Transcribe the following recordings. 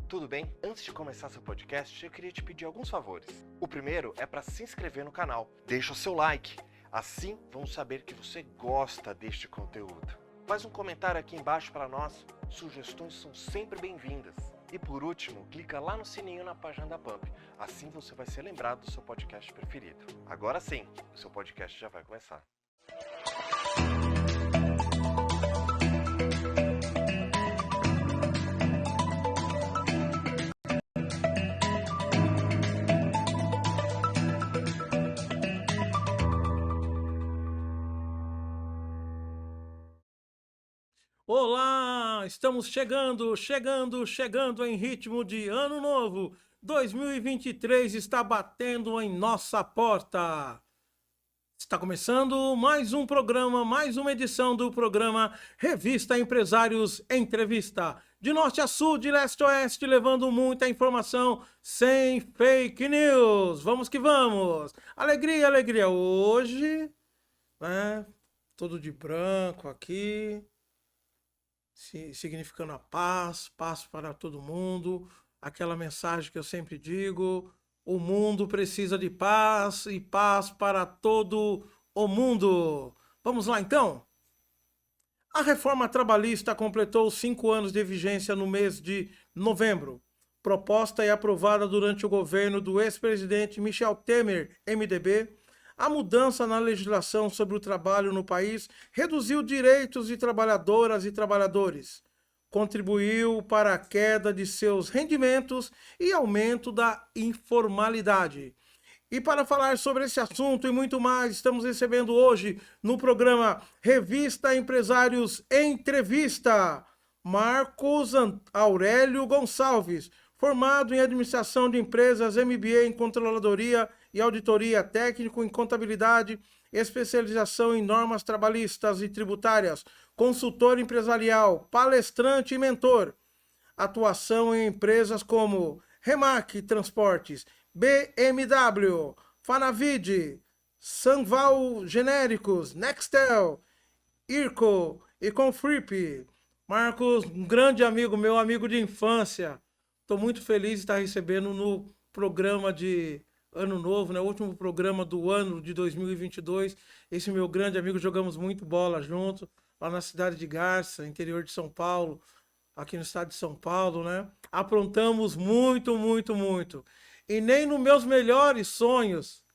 tudo bem? Antes de começar seu podcast, eu queria te pedir alguns favores. O primeiro é para se inscrever no canal. Deixa o seu like, assim vamos saber que você gosta deste conteúdo. Faz um comentário aqui embaixo para nós, sugestões são sempre bem-vindas. E por último, clica lá no sininho na página da Pump, assim você vai ser lembrado do seu podcast preferido. Agora sim, o seu podcast já vai começar. Olá, estamos chegando em ritmo de ano novo. 2023 está batendo em nossa porta. Está começando mais um programa, mais uma edição do programa Revista Empresários Entrevista. De norte a sul, de leste a oeste, levando muita informação sem fake news. Vamos que vamos. Alegria, alegria. Hoje, né, todo de branco aqui. Significando a paz para todo mundo, aquela mensagem que eu sempre digo, o mundo precisa de paz e paz para todo o mundo. Vamos lá então? A reforma trabalhista completou 5 anos de vigência no mês de novembro. Proposta e aprovada durante o governo do ex-presidente Michel Temer, MDB, a mudança na legislação sobre o trabalho no país reduziu direitos de trabalhadoras e trabalhadores, contribuiu para a queda de seus rendimentos e aumento da informalidade. E para falar sobre esse assunto e muito mais, estamos recebendo hoje no programa Revista Empresários Entrevista, Marcos Aurélio Gonçalves, formado em Administração de Empresas, MBA em Controladoria e Auditoria, técnico em Contabilidade, especialização em normas trabalhistas e tributárias, consultor empresarial, palestrante e mentor. Atuação em empresas como Remac Transportes, BMW, Fanavid, Sanval Genéricos, Nextel, Irco e Confrip. Marcos, um grande amigo, meu amigo de infância. Estou muito feliz de estar recebendo no programa de Ano Novo, né? O último programa do ano de 2022. Esse meu grande amigo, jogamos muito bola junto, lá na cidade de Garça, interior de São Paulo, aqui no estado de São Paulo, né? Aprontamos muito, muito, muito. E nem nos meus melhores sonhos,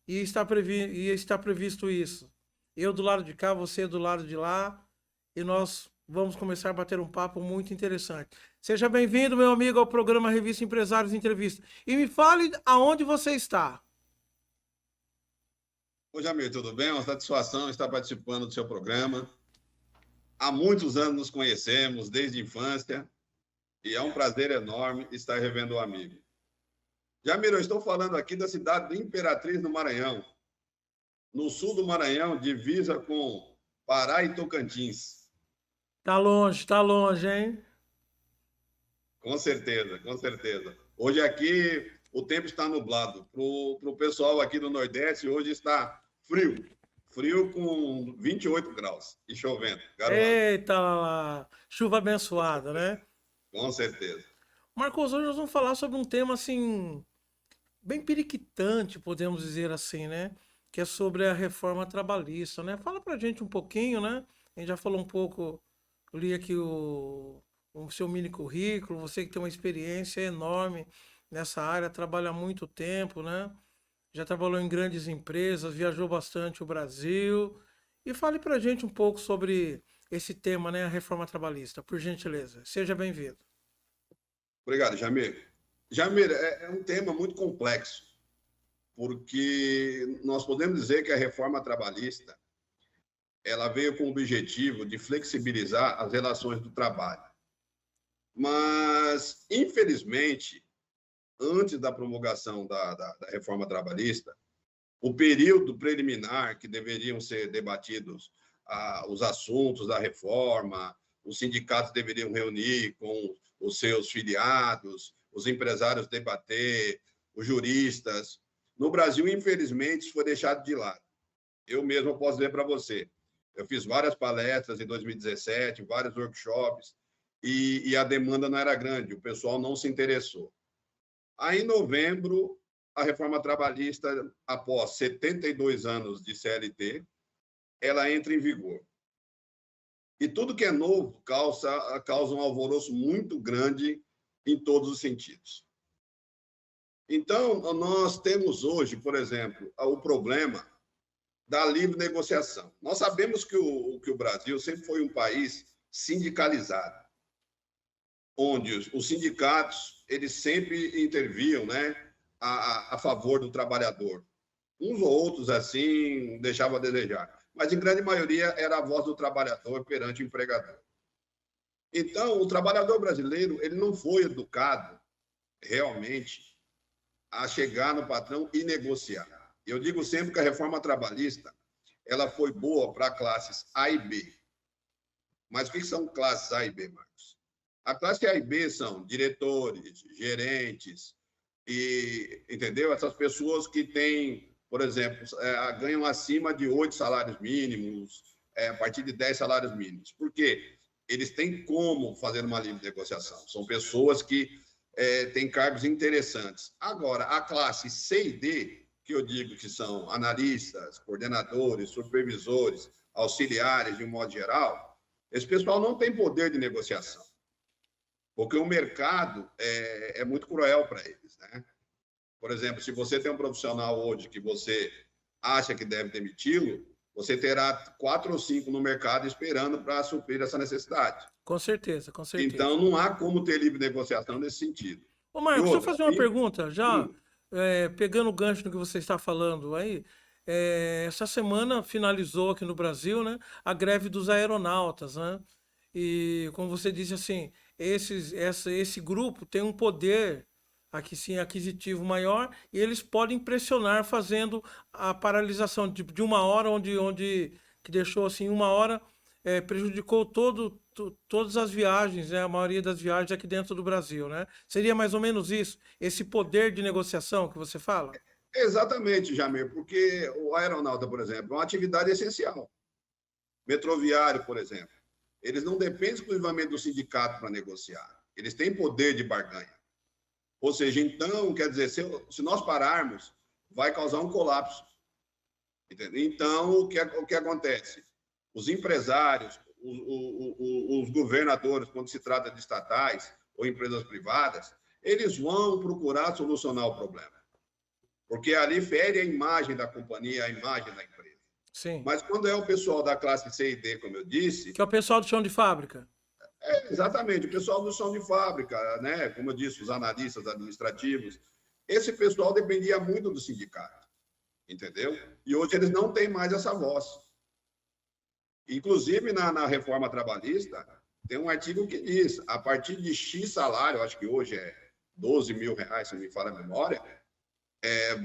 e está previsto isso. Eu do lado de cá, você do lado de lá, e nós vamos começar a bater um papo muito interessante. Seja bem-vindo, meu amigo, ao programa Revista Empresários Entrevista. E me fale aonde você está. Oi, Jamir, tudo bem? É uma satisfação estar participando do seu programa. Há muitos anos nos conhecemos, desde a infância, e é um prazer enorme estar revendo o amigo. Jamir, eu estou falando aqui da cidade de Imperatriz, no Maranhão, no sul do Maranhão, divisa com Pará e Tocantins. Tá longe, hein? Com certeza, com certeza. Hoje aqui o tempo está nublado. Para o pessoal aqui do Nordeste, hoje está frio. Frio com 28 graus e chovendo. Garoado. Eita lá, chuva abençoada, né? Com certeza. Marcos, hoje nós vamos falar sobre um tema assim, bem periquitante, podemos dizer assim, né? Que é sobre a reforma trabalhista, né? Fala pra gente um pouquinho, né? A gente já falou um pouco, eu li aqui o seu mini currículo, você que tem uma experiência enorme nessa área, trabalha há muito tempo, né? Já trabalhou em grandes empresas, viajou bastante o Brasil. E fale pra gente um pouco sobre esse tema, né? A reforma trabalhista, por gentileza. Seja bem-vindo. Obrigado, Jamir. Jamir, é um tema muito complexo, porque nós podemos dizer que a reforma trabalhista ela veio com o objetivo de flexibilizar as relações do trabalho. Mas, infelizmente, antes da promulgação da reforma trabalhista, o período preliminar que deveriam ser debatidos os assuntos da reforma, os sindicatos deveriam reunir com os seus filiados, os empresários debater, os juristas. No Brasil, infelizmente, isso foi deixado de lado. Eu mesmo posso dizer para você, eu fiz várias palestras em 2017, vários workshops, e a demanda não era grande, o pessoal não se interessou. Aí, em novembro, a reforma trabalhista, após 72 anos de CLT, ela entra em vigor. E tudo que é novo causa um alvoroço muito grande em todos os sentidos. Então, nós temos hoje, por exemplo, o problema da livre negociação. Nós sabemos que o Brasil sempre foi um país sindicalizado, onde os sindicatos eles sempre interviam, né, a favor do trabalhador. Uns ou outros, assim, deixavam a desejar. Mas, em grande maioria, era a voz do trabalhador perante o empregador. Então, o trabalhador brasileiro ele não foi educado realmente a chegar no patrão e negociar. Eu digo sempre que a reforma trabalhista ela foi boa para classes A e B. Mas o que são classes A e B, Marcos? A classe A e B são diretores, gerentes, e, entendeu? Essas pessoas que têm, por exemplo, ganham acima de 8 salários mínimos, a partir de 10 salários mínimos. Por quê? Eles têm como fazer uma livre negociação. São pessoas que têm cargos interessantes. Agora, a classe C e D, que eu digo que são analistas, coordenadores, supervisores, auxiliares, de um modo geral, esse pessoal não tem poder de negociação, porque o mercado é muito cruel para eles, né? Por exemplo, se você tem um profissional hoje que você acha que deve demiti-lo, você terá 4 ou 5 no mercado esperando para suprir essa necessidade. Com certeza, com certeza. Então, não há como ter livre negociação nesse sentido. Ô, Marcos, deixa eu fazer uma pergunta, já pegando o gancho do que você está falando aí. Essa semana finalizou aqui no Brasil, né, a greve dos aeronautas, né? E, como você disse, assim, esse grupo tem um poder aqui sim aquisitivo maior e eles podem pressionar fazendo a paralisação de uma hora, onde que deixou assim uma hora, prejudicou todas as viagens, né, a maioria das viagens aqui dentro do Brasil, né? Seria mais ou menos isso, esse poder de negociação que você fala? Exatamente, Jamir, porque o aeronauta, por exemplo, é uma atividade essencial. Metroviário, por exemplo, eles não dependem exclusivamente do sindicato para negociar, eles têm poder de barganha. Ou seja, então, quer dizer, se nós pararmos, vai causar um colapso. Entendeu? Então, o que acontece? Os empresários, os governadores, quando se trata de estatais ou empresas privadas, eles vão procurar solucionar o problema. Porque ali fere a imagem da companhia, a imagem da empresa. Sim. Mas quando é o pessoal da classe C e D, como eu disse... Que é o pessoal do chão de fábrica. Exatamente, o pessoal do chão de fábrica, né? Como eu disse, os analistas administrativos. Esse pessoal dependia muito do sindicato, entendeu? E hoje eles não têm mais essa voz. Inclusive, na reforma trabalhista, tem um artigo que diz, a partir de X salário, acho que hoje é 12 mil reais, se não me falha a memória,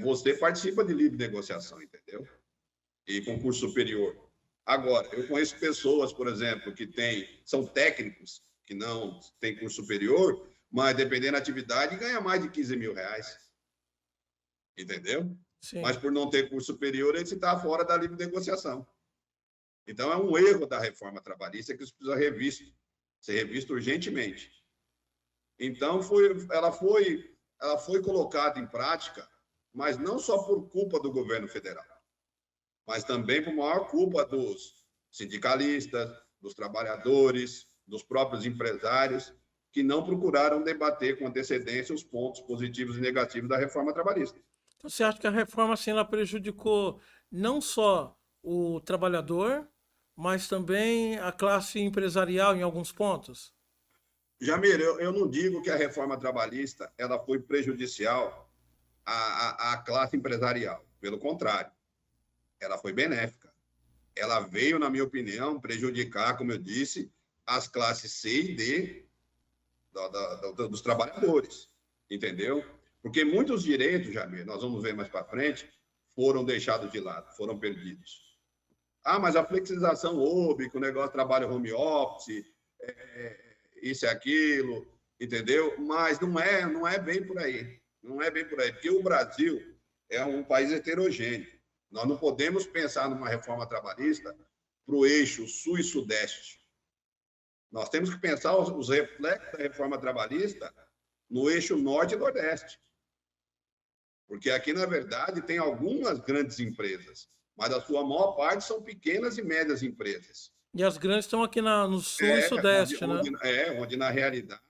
você participa de livre negociação, entendeu? E concurso superior. Agora, eu conheço pessoas, por exemplo, que são técnicos, que não têm curso superior, mas dependendo da atividade, ganha mais de 15 mil reais. Entendeu? Sim. Mas por não ter curso superior, ele está fora da livre negociação. Então, é um erro da reforma trabalhista que isso precisa ser revisto urgentemente. Então, ela foi colocada em prática, mas não só por culpa do governo federal, mas também por maior culpa dos sindicalistas, dos trabalhadores, dos próprios empresários, que não procuraram debater com antecedência os pontos positivos e negativos da reforma trabalhista. Então, você acha que a reforma assim, ela prejudicou não só o trabalhador, mas também a classe empresarial em alguns pontos? Jamir, eu não digo que a reforma trabalhista ela foi prejudicial à classe empresarial. Pelo contrário, ela foi benéfica. Ela veio, na minha opinião, prejudicar, como eu disse, as classes C e D dos trabalhadores, entendeu? Porque muitos direitos, Jamir, nós vamos ver mais para frente, foram deixados de lado, foram perdidos. Ah, mas a flexibilização houve, que o negócio de trabalho home office, isso e aquilo, entendeu? Mas não é bem por aí. Não é bem por aí, porque o Brasil é um país heterogêneo. Nós não podemos pensar numa reforma trabalhista para o eixo sul e sudeste. Nós temos que pensar os reflexos da reforma trabalhista no eixo norte e nordeste. Porque aqui, na verdade, tem algumas grandes empresas, mas a sua maior parte são pequenas e médias empresas. E as grandes estão aqui no sul e sudeste, onde, né? Onde, na realidade,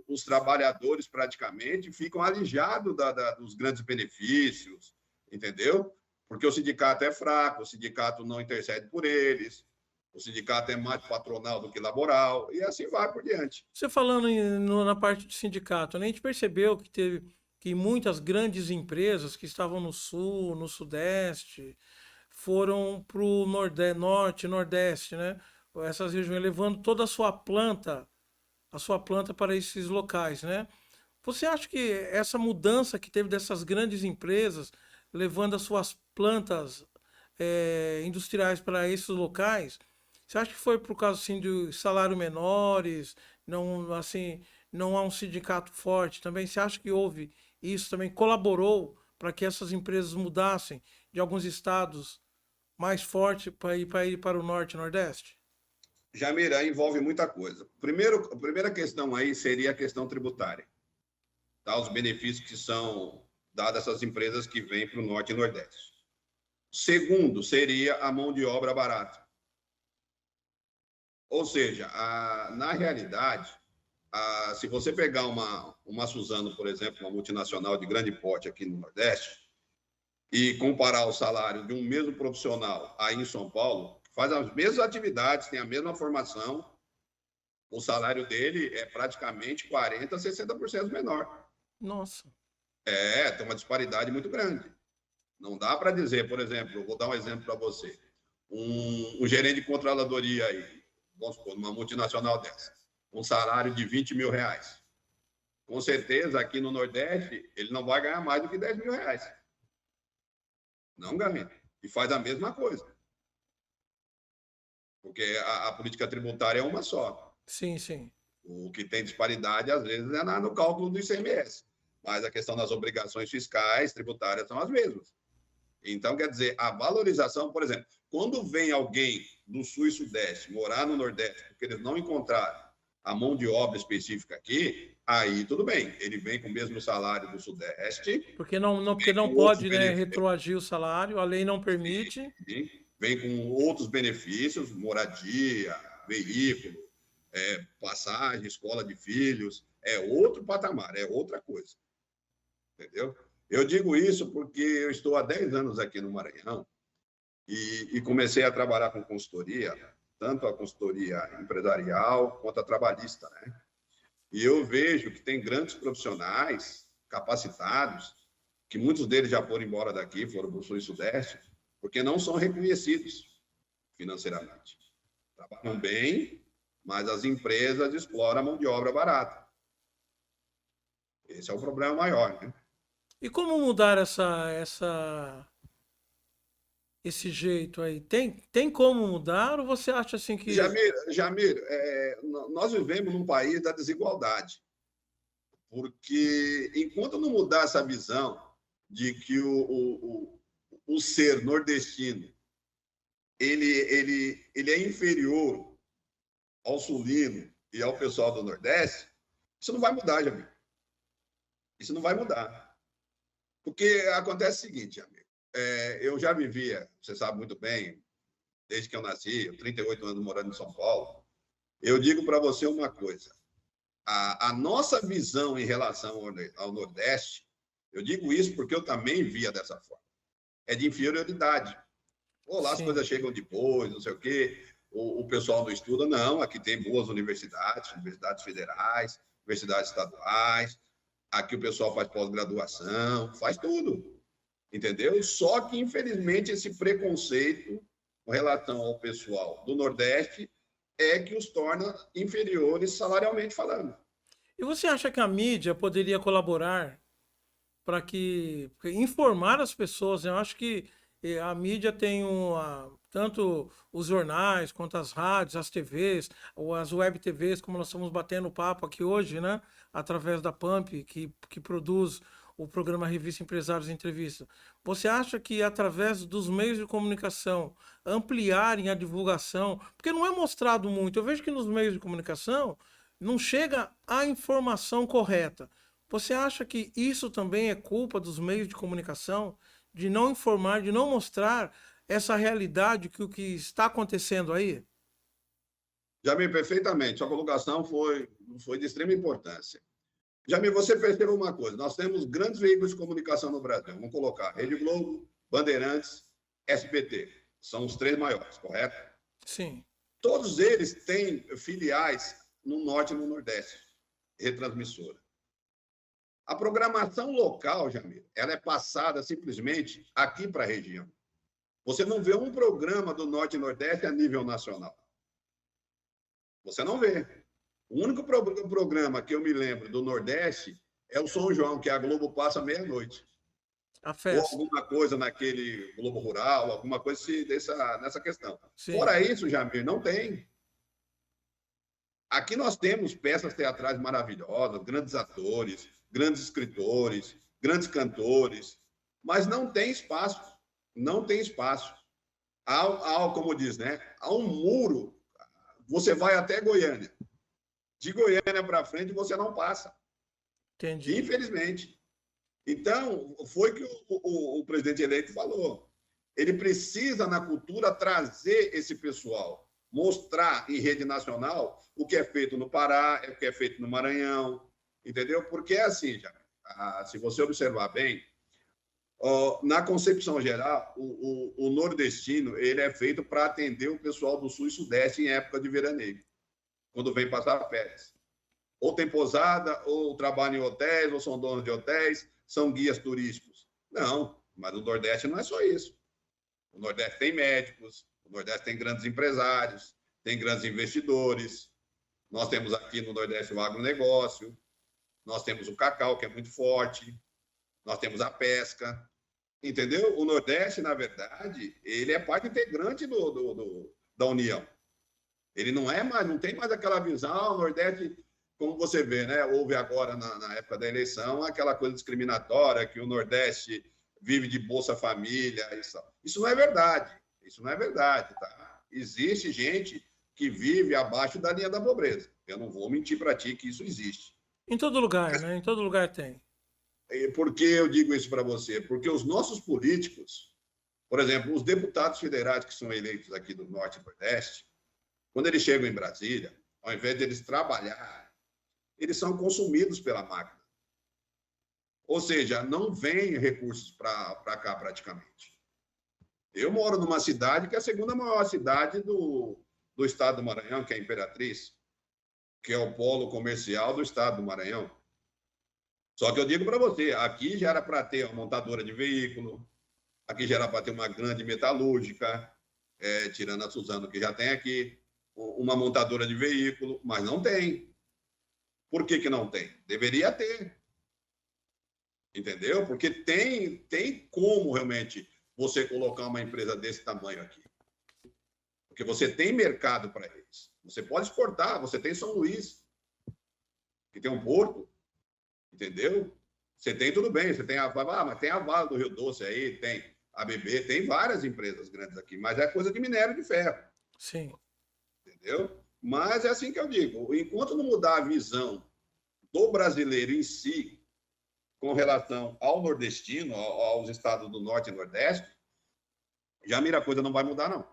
os trabalhadores praticamente ficam alijados dos grandes benefícios, entendeu? Porque o sindicato é fraco, o sindicato não intercede por eles, o sindicato é mais patronal do que laboral, e assim vai por diante. Você falando na parte do sindicato, né? A gente percebeu que muitas grandes empresas que estavam no sul, no sudeste, foram para o norte, nordeste, né? Essas regiões, levando toda a sua planta para esses locais, né? Você acha que essa mudança que teve dessas grandes empresas, levando as suas plantas industriais para esses locais, você acha que foi por causa assim de salários menores, não assim, não há um sindicato forte também? Você acha que houve isso também colaborou para que essas empresas mudassem de alguns estados mais fortes para ir para o norte e nordeste? Jamir, aí envolve muita coisa. A primeira questão aí seria a questão tributária, tá? Os benefícios que são dados a essas empresas que vêm para o norte e nordeste. Segundo, seria a mão de obra barata. Ou seja, na realidade, se você pegar uma Suzano, por exemplo, uma multinacional de grande porte aqui no Nordeste, e comparar o salário de um mesmo profissional aí em São Paulo, faz as mesmas atividades, tem a mesma formação, o salário dele é praticamente 40%, 60% menor. Nossa. Tem uma disparidade muito grande. Não dá para dizer, por exemplo, vou dar um exemplo para você, um gerente de controladoria aí, vamos supor, numa multinacional dessa, um salário de R$20 mil. Com certeza, aqui no Nordeste, ele não vai ganhar mais do que R$10 mil. Não ganha. E faz a mesma coisa. Porque a política tributária é uma só. Sim, sim. O que tem disparidade, às vezes, é no cálculo do ICMS. Mas a questão das obrigações fiscais, tributárias, são as mesmas. Então, quer dizer, a valorização, por exemplo, quando vem alguém do Sul e Sudeste morar no Nordeste, porque eles não encontraram a mão de obra específica aqui, aí tudo bem, ele vem com o mesmo salário do Sudeste. Porque não pode, né, retroagir o salário, a lei não permite. Sim, vem com outros benefícios, moradia, veículo, passagem, escola de filhos, é outro patamar, é outra coisa. Entendeu? Eu digo isso porque eu estou há 10 anos aqui no Maranhão e comecei a trabalhar com consultoria, tanto a consultoria empresarial quanto a trabalhista, né? E eu vejo que tem grandes profissionais capacitados, que muitos deles já foram embora daqui, foram para o Sul e Sudeste, porque não são reconhecidos financeiramente. Trabalham bem, mas as empresas exploram a mão de obra barata. Esse é o problema maior, né? E como mudar esse jeito aí? Tem como mudar ou você acha assim que... Jamir, nós vivemos num país da desigualdade, porque enquanto não mudar essa visão de que o ser nordestino ele é inferior ao sulino e ao pessoal do Nordeste, isso não vai mudar, Jamir. Isso não vai mudar. Porque acontece o seguinte, amigo, eu já vivia, você sabe muito bem, desde que eu nasci, 38 anos morando em São Paulo, eu digo para você uma coisa, a nossa visão em relação ao Nordeste, eu digo isso porque eu também via dessa forma, é de inferioridade. Ou lá as coisas chegam depois, não sei o quê, o pessoal não estuda, não, aqui tem boas universidades federais, universidades estaduais, aqui o pessoal faz pós-graduação, faz tudo, entendeu? Só que, infelizmente, esse preconceito com relação ao pessoal do Nordeste é que os torna inferiores salarialmente falando. E você acha que a mídia poderia colaborar para informar as pessoas, né? Eu acho que a mídia tem tanto os jornais, quanto as rádios, as TVs, ou as web TVs, como nós estamos batendo papo aqui hoje, né? Através da Pump, que produz o programa Revista Empresários Entrevista. Você acha que através dos meios de comunicação ampliarem a divulgação, porque não é mostrado muito, eu vejo que nos meios de comunicação não chega a informação correta. Você acha que isso também é culpa dos meios de comunicação, de não informar, de não mostrar essa realidade que o que está acontecendo aí? Jamil, perfeitamente. Sua colocação foi de extrema importância. Jamil, você percebeu uma coisa: nós temos grandes veículos de comunicação no Brasil. Vamos colocar Rede Globo, Bandeirantes, SBT. São os 3 maiores, correto? Sim. Todos eles têm filiais no Norte e no Nordeste, retransmissora. A programação local, Jamil, ela é passada simplesmente aqui para a região. Você não vê um programa do Norte e Nordeste a nível nacional. Você não vê. O único programa que eu me lembro do Nordeste é o São João, que a Globo passa meia-noite. A festa. Ou alguma coisa naquele Globo Rural, alguma coisa nessa questão. Sim. Fora isso, Jamil, não tem. Aqui nós temos peças teatrais maravilhosas, grandes atores, grandes escritores, grandes cantores, mas não tem espaço. Não tem espaço. Como diz, né? Há um muro. Você vai até Goiânia. De Goiânia para frente, você não passa. Entendi. Infelizmente. Então, foi que o presidente eleito falou. Ele precisa, na cultura, trazer esse pessoal, mostrar em rede nacional o que é feito no Pará, o que é feito no Maranhão, entendeu? Porque é assim, já, se você observar bem, na concepção geral, o nordestino ele é feito para atender o pessoal do Sul e Sudeste em época de veraneio, quando vem passar férias. Ou tem pousada, ou trabalham em hotéis, ou são donos de hotéis, são guias turísticos. Não, mas o Nordeste não é só isso. O Nordeste tem médicos, o Nordeste tem grandes empresários, tem grandes investidores. Nós temos aqui no Nordeste o agronegócio, nós temos o cacau, que é muito forte, nós temos a pesca, entendeu? O Nordeste, na verdade, ele é parte integrante da União. Ele não tem mais aquela visão, o Nordeste, como você vê, né? Houve agora, na época da eleição, aquela coisa discriminatória, que o Nordeste vive de Bolsa Família. Isso não é verdade. Isso não é verdade, tá? Existe gente que vive abaixo da linha da pobreza. Eu não vou mentir para ti que isso existe. Em todo lugar, né? Em todo lugar tem. Por que eu digo isso para você? Porque os nossos políticos, por exemplo, os deputados federais que são eleitos aqui do Norte e Nordeste, quando eles chegam em Brasília, ao invés de eles trabalhar, eles são consumidos pela máquina. Ou seja, não vem recursos para cá praticamente. Eu moro numa cidade que é a segunda maior cidade do estado do Maranhão, que é Imperatriz, que é o polo comercial do estado do Maranhão. Só que eu digo para você, aqui já era para ter uma montadora de veículo, aqui já era para ter uma grande metalúrgica, tirando a Suzano que já tem aqui, uma montadora de veículo, mas não tem. Por que não tem? Deveria ter. Entendeu? Porque tem como realmente você colocar uma empresa desse tamanho aqui. Porque você tem mercado para eles. Você pode exportar, você tem São Luís, que tem um porto, entendeu? Você tem tudo bem, você tem mas tem a Vale do Rio Doce aí, tem a BB, tem várias empresas grandes aqui, mas é coisa de minério de ferro. Sim. Entendeu? Mas é assim que eu digo, enquanto não mudar a visão do brasileiro em si, com relação ao nordestino, aos estados do Norte e Nordeste, Jamil, a coisa não vai mudar, não.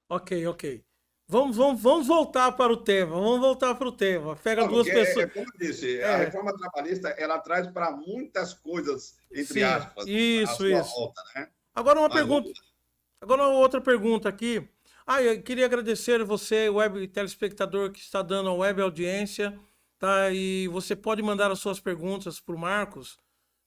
Ok. Vamos voltar para o tema. Vamos voltar para o tema. Pega duas pessoas. Como eu disse, a reforma trabalhista ela traz para muitas coisas, entre aspas, isso. volta, né? Agora uma pergunta. Agora uma outra pergunta aqui. Eu queria agradecer a você, web telespectador que está dando a web audiência, tá? E você pode mandar as suas perguntas para o Marcos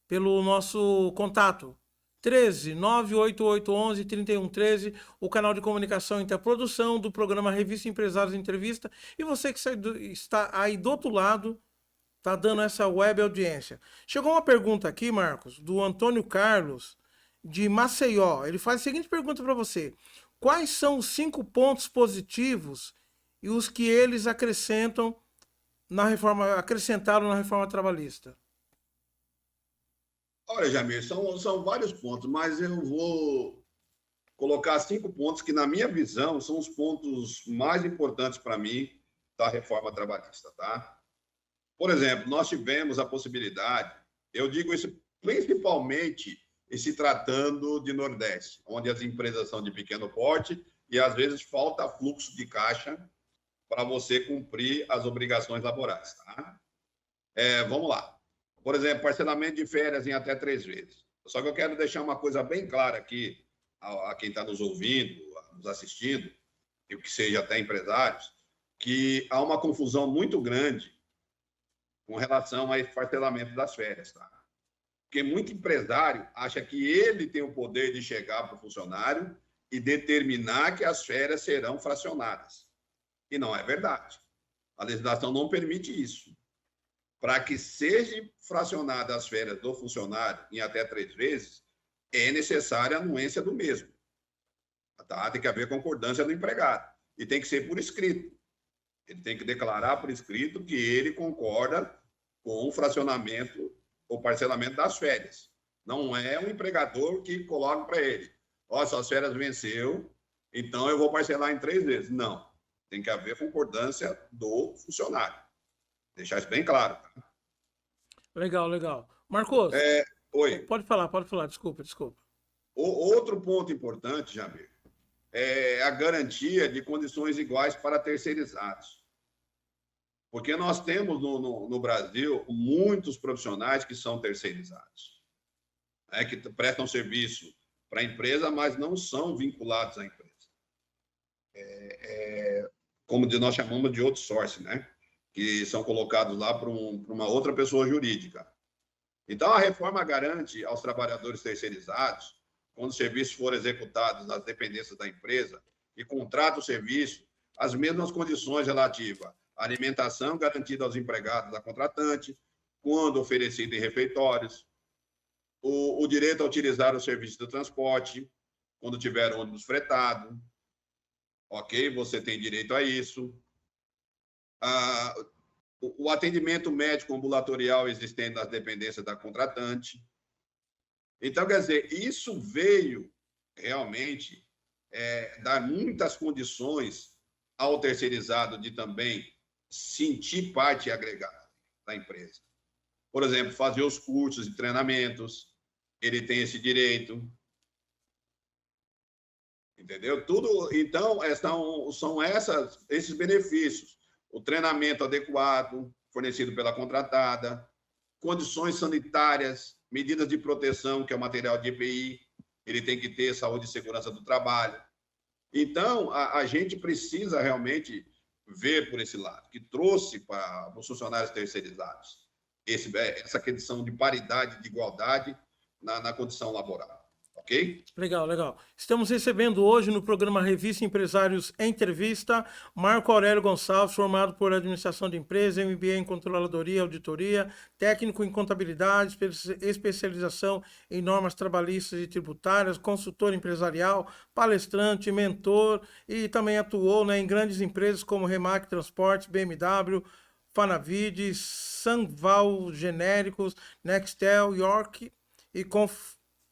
pelo nosso contato 13 98811 3113, o canal de comunicação interprodução do programa Revista Empresários Entrevista. E você que está aí do outro lado, tá dando essa web audiência. Chegou uma pergunta aqui, Marcos, do Antônio Carlos, de Maceió. Ele faz a seguinte pergunta para você: quais são os 5 pontos positivos e os que eles acrescentaram na reforma trabalhista? Olha, Jamir, são vários pontos, mas eu vou colocar 5 pontos que, na minha visão, são os pontos mais importantes para mim da reforma trabalhista, tá? Por exemplo, nós tivemos a possibilidade, eu digo isso principalmente em se tratando de Nordeste, onde as empresas são de pequeno porte e, às vezes, falta fluxo de caixa para você cumprir as obrigações laborais, tá? Vamos lá. Por exemplo, parcelamento de férias em até 3 vezes. Só que eu quero deixar uma coisa bem clara aqui a quem está nos ouvindo, nos assistindo, e que seja até empresários, que há uma confusão muito grande com relação a esse parcelamento das férias, tá? Porque muito empresário acha que ele tem o poder de chegar para o funcionário e determinar que as férias serão fracionadas. E não é verdade. A legislação não permite isso. Para que seja fracionada as férias do funcionário em até 3 vezes, é necessária a anuência do mesmo. Tá? Tem que haver concordância do empregado. E tem que ser por escrito. Ele tem que declarar por escrito que ele concorda com o fracionamento ou parcelamento das férias. Não é um empregador que coloca para ele: ó, suas férias venceu, então eu vou parcelar em 3 vezes. Não. Tem que haver concordância do funcionário. Deixar isso bem claro. Tá? Legal, legal. Marcos, Oi. Pode falar. Desculpa. Outro ponto importante, Jamir, é a garantia de condições iguais para terceirizados. Porque nós temos no Brasil muitos profissionais que são terceirizados, que prestam serviço para a empresa, mas não são vinculados à empresa. Como nós chamamos de outsourcing, né? Que são colocados lá para uma outra pessoa jurídica. Então, a reforma garante aos trabalhadores terceirizados, quando os serviços forem executados nas dependências da empresa e contrata o serviço, as mesmas condições relativas à alimentação garantida aos empregados da contratante, quando oferecida em refeitórios, o direito a utilizar o serviço do transporte, quando tiver ônibus fretado, ok? Você tem direito a isso. O atendimento médico ambulatorial existente nas dependências da contratante. Então, quer dizer, isso veio realmente dar muitas condições ao terceirizado de também sentir parte agregada da empresa. Por exemplo, fazer os cursos e treinamentos, ele tem esse direito. Entendeu? Tudo, então, são esses benefícios. O treinamento adequado, fornecido pela contratada, condições sanitárias, medidas de proteção, que é o material de EPI, ele tem que ter saúde e segurança do trabalho. Então, a gente precisa realmente ver por esse lado, que trouxe para os funcionários terceirizados essa questão de paridade, de igualdade na condição laboral. Ok? Legal. Estamos recebendo hoje no programa Revista Empresários Entrevista Marco Aurélio Gonçalves, formado por Administração de Empresas, MBA em Controladoria e Auditoria, técnico em Contabilidade, especialização em normas trabalhistas e tributárias, consultor empresarial, palestrante, mentor e também atuou, né, em grandes empresas como Remac Transportes, BMW, Fanavid, Sanval Genéricos, Nextel, York e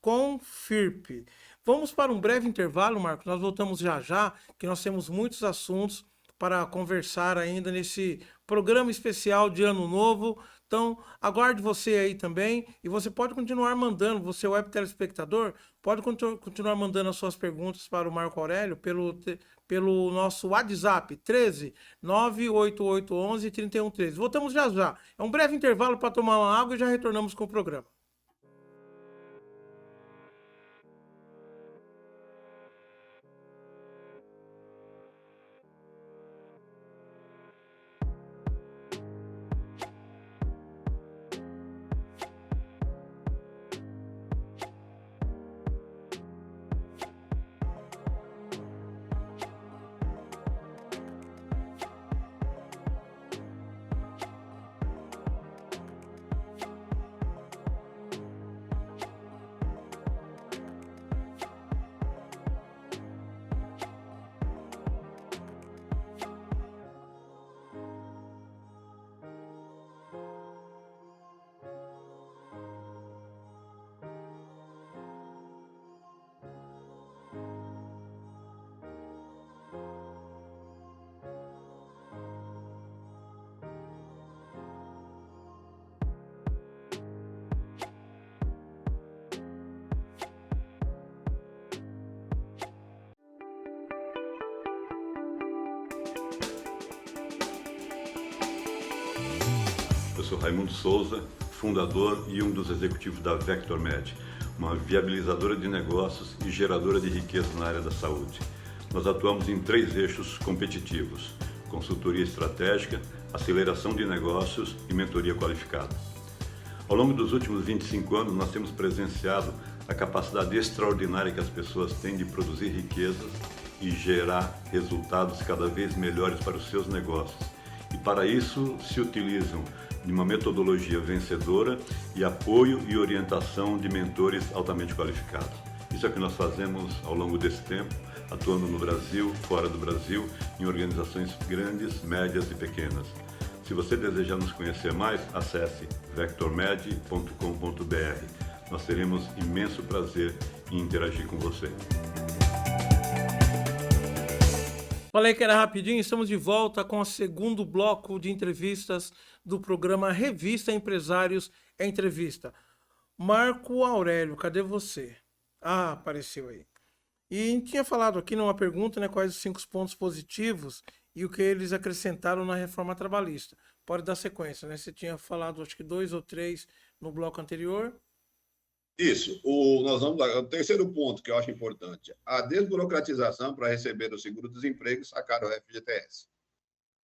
Confirp. Vamos para um breve intervalo, Marcos. Nós voltamos já, que nós temos muitos assuntos para conversar ainda nesse programa especial de Ano Novo. Então, aguarde você aí também. E você pode continuar mandando, você web telespectador, pode continuar mandando as suas perguntas para o Marco Aurélio pelo nosso WhatsApp, 13 98811 3113. Voltamos já. É um breve intervalo para tomar uma água e já retornamos com o programa. Eu sou Raimundo Souza, fundador e um dos executivos da VectorMed, uma viabilizadora de negócios e geradora de riqueza na área da saúde. Nós atuamos em 3 eixos competitivos: consultoria estratégica, aceleração de negócios e mentoria qualificada. Ao longo dos últimos 25 anos, nós temos presenciado a capacidade extraordinária que as pessoas têm de produzir riquezas e gerar resultados cada vez melhores para os seus negócios. E para isso se utilizam de uma metodologia vencedora e apoio e orientação de mentores altamente qualificados. Isso é o que nós fazemos ao longo desse tempo, atuando no Brasil, fora do Brasil, em organizações grandes, médias e pequenas. Se você desejar nos conhecer mais, acesse vectormed.com.br. Nós teremos imenso prazer em interagir com você. Falei que era rapidinho, estamos de volta com o segundo bloco de entrevistas do programa Revista Empresários Entrevista. Marco Aurélio, cadê você? Ah, apareceu aí. E tinha falado aqui numa pergunta, né, quais os 5 pontos positivos e o que eles acrescentaram na reforma trabalhista. Pode dar sequência, né? Você tinha falado, acho que 2 ou 3 no bloco anterior. Isso. Nós vamos lá. O terceiro ponto que eu acho importante: a desburocratização para receber o seguro-desemprego e sacar o FGTS.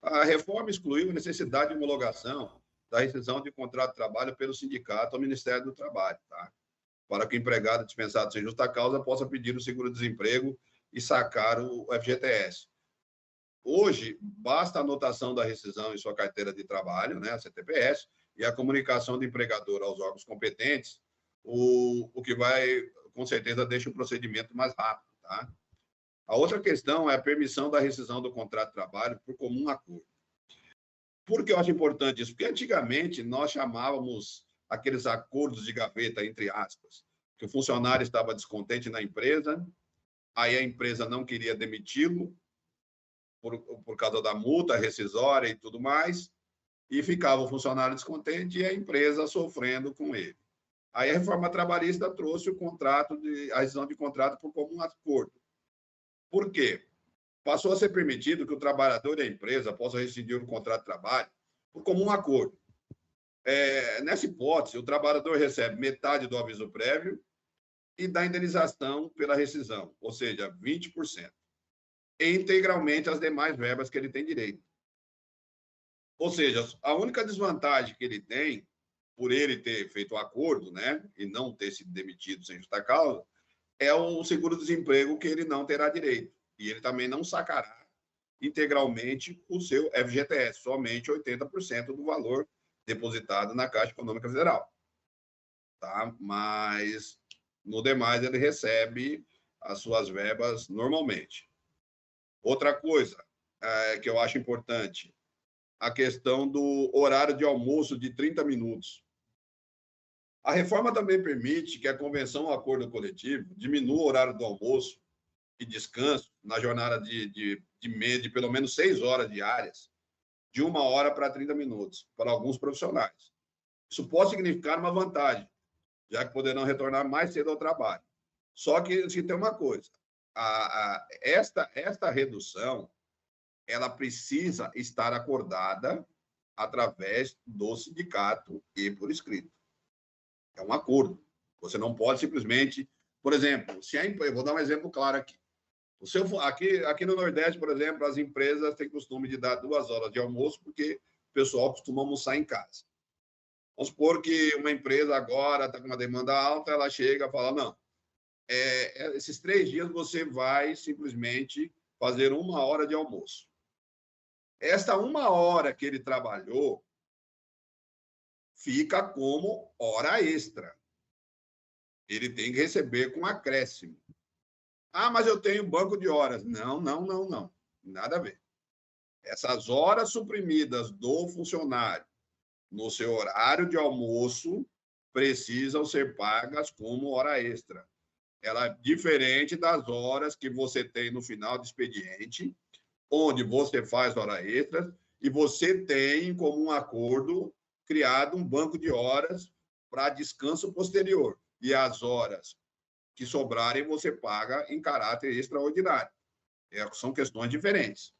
A reforma excluiu a necessidade de homologação da rescisão de contrato de trabalho pelo sindicato ao Ministério do Trabalho, tá? Para que o empregado dispensado sem justa causa possa pedir o seguro-desemprego e sacar o FGTS. Hoje, basta a anotação da rescisão em sua carteira de trabalho, né, a CTPS, e a comunicação do empregador aos órgãos competentes, o que vai, com certeza, deixa o procedimento mais rápido, tá? A outra questão é a permissão da rescisão do contrato de trabalho por comum acordo. Por que eu acho importante isso? Porque antigamente nós chamávamos aqueles acordos de gaveta, entre aspas, que o funcionário estava descontente na empresa, aí a empresa não queria demiti-lo por causa da multa rescisória e tudo mais, e ficava o funcionário descontente e a empresa sofrendo com ele. Aí a reforma trabalhista trouxe a rescisão de contrato por comum acordo. Por quê? Passou a ser permitido que o trabalhador e a empresa possam rescindir o contrato de trabalho por comum acordo. Nessa hipótese, o trabalhador recebe metade do aviso prévio e da indenização pela rescisão, ou seja, 20%, e integralmente as demais verbas que ele tem direito. Ou seja, a única desvantagem que ele tem, por ele ter feito o acordo, né, e não ter sido demitido sem justa causa, é o seguro-desemprego que ele não terá direito. E ele também não sacará integralmente o seu FGTS, somente 80% do valor depositado na Caixa Econômica Federal. Tá? Mas, no demais, ele recebe as suas verbas normalmente. Outra coisa que eu acho importante, a questão do horário de almoço de 30 minutos. A reforma também permite que a convenção ou acordo coletivo diminua o horário do almoço e descanso na jornada de pelo menos 6 horas diárias, de 1 hora para 30 minutos, para alguns profissionais. Isso pode significar uma vantagem, já que poderão retornar mais cedo ao trabalho. Só que tem uma coisa, esta redução, ela precisa estar acordada através do sindicato e por escrito. É um acordo. Você não pode simplesmente... Por exemplo, eu vou dar um exemplo claro aqui. Aqui no Nordeste, por exemplo, as empresas têm costume de dar 2 horas de almoço porque o pessoal costuma almoçar em casa. Vamos supor que uma empresa agora está com uma demanda alta, ela chega e fala, não, esses 3 dias você vai simplesmente fazer 1 hora de almoço. Esta 1 hora que ele trabalhou fica como hora extra. Ele tem que receber com acréscimo. Ah, mas eu tenho banco de horas. Não. Nada a ver. Essas horas suprimidas do funcionário no seu horário de almoço precisam ser pagas como hora extra. Ela é diferente das horas que você tem no final do expediente, onde você faz hora extra e você tem como um acordo criado um banco de horas para descanso posterior. E as horas que sobrarem, você paga em caráter extraordinário. São questões diferentes.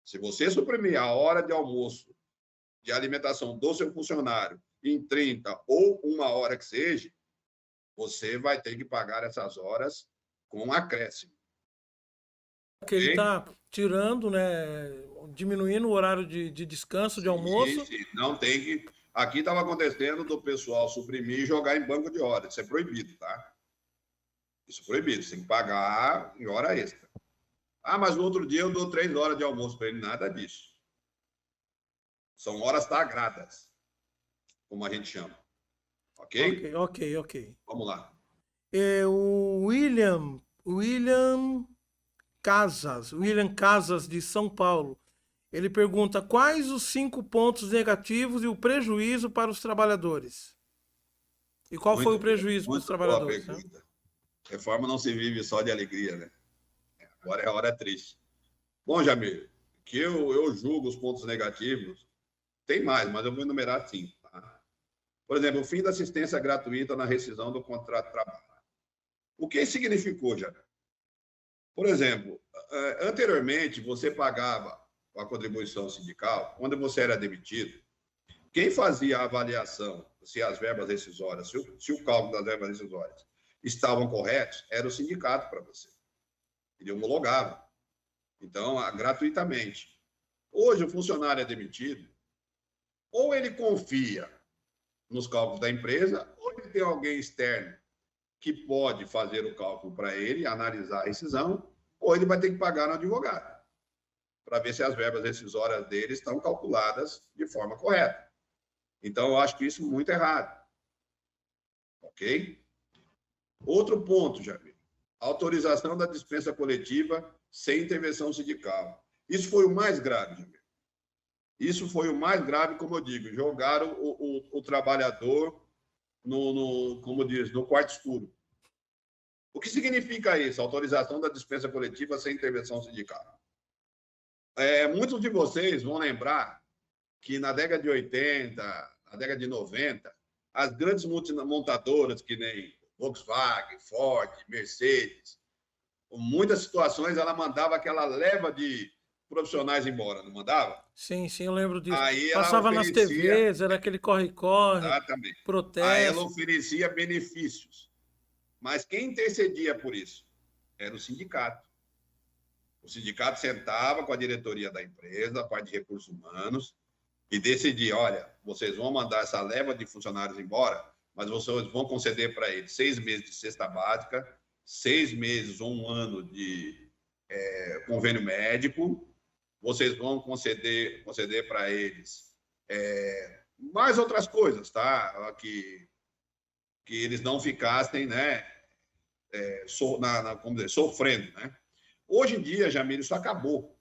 Se você suprimir a hora de almoço de alimentação do seu funcionário em 30 ou 1 hora que seja, você vai ter que pagar essas horas com acréscimo. Que ele está tirando, né? Diminuindo o horário de descanso, de almoço. Sim, não tem que. Aqui estava acontecendo do pessoal suprimir e jogar em banco de horas. Isso é proibido, tá? Isso é proibido. Você tem que pagar em hora extra. Ah, mas no outro dia eu dou 3 horas de almoço para ele. Nada disso. São horas sagradas, como a gente chama. Ok? Ok. Vamos lá. O William Casas, de São Paulo. Ele pergunta quais os 5 pontos negativos e o prejuízo para os trabalhadores. E qual foi o prejuízo para os trabalhadores? Boa pergunta. Reforma não se vive só de alegria, né? Agora é a hora triste. Bom, Jamil, que eu julgo os pontos negativos. Tem mais, mas eu vou enumerar 5. Tá? Por exemplo, o fim da assistência gratuita na rescisão do contrato de trabalho. O que significou, Jamil? Por exemplo, anteriormente você pagava a contribuição sindical quando você era demitido. Quem fazia a avaliação se as verbas rescisórias, se o cálculo das verbas rescisórias estavam corretos, era o sindicato para você. Ele homologava. Então, gratuitamente. Hoje, o funcionário é demitido, ou ele confia nos cálculos da empresa, ou ele tem alguém externo que pode fazer o cálculo para ele, analisar a rescisão, ou ele vai ter que pagar no advogado, para ver se as verbas rescisórias dele estão calculadas de forma correta. Então, eu acho que isso é muito errado. Ok? Outro ponto, Jamil. Autorização da dispensa coletiva sem intervenção sindical. Isso foi o mais grave, Jamil. Isso foi o mais grave, como eu digo, jogaram o trabalhador como diz, no quarto escuro. O que significa isso? Autorização da dispensa coletiva sem intervenção sindical. Muitos de vocês vão lembrar que na década de 80, na década de 90, as grandes montadoras, que nem Volkswagen, Ford, Mercedes, em muitas situações ela mandava aquela leva de profissionais embora, não mandava? Sim, eu lembro disso. Aí Passava nas TVs, era aquele corre-corre, exatamente. protesto. Aí ela oferecia benefícios. Mas quem intercedia por isso? Era o sindicato. O sindicato sentava com a diretoria da empresa, a parte de recursos humanos, e decidia, olha, vocês vão mandar essa leva de funcionários embora, mas vocês vão conceder para eles 6 meses de cesta básica, 6 meses ou 1 ano de convênio médico, vocês vão conceder para eles mais outras coisas, tá? Que eles não ficassem, né, sofrendo, né? Hoje em dia, Jamil, isso acabou.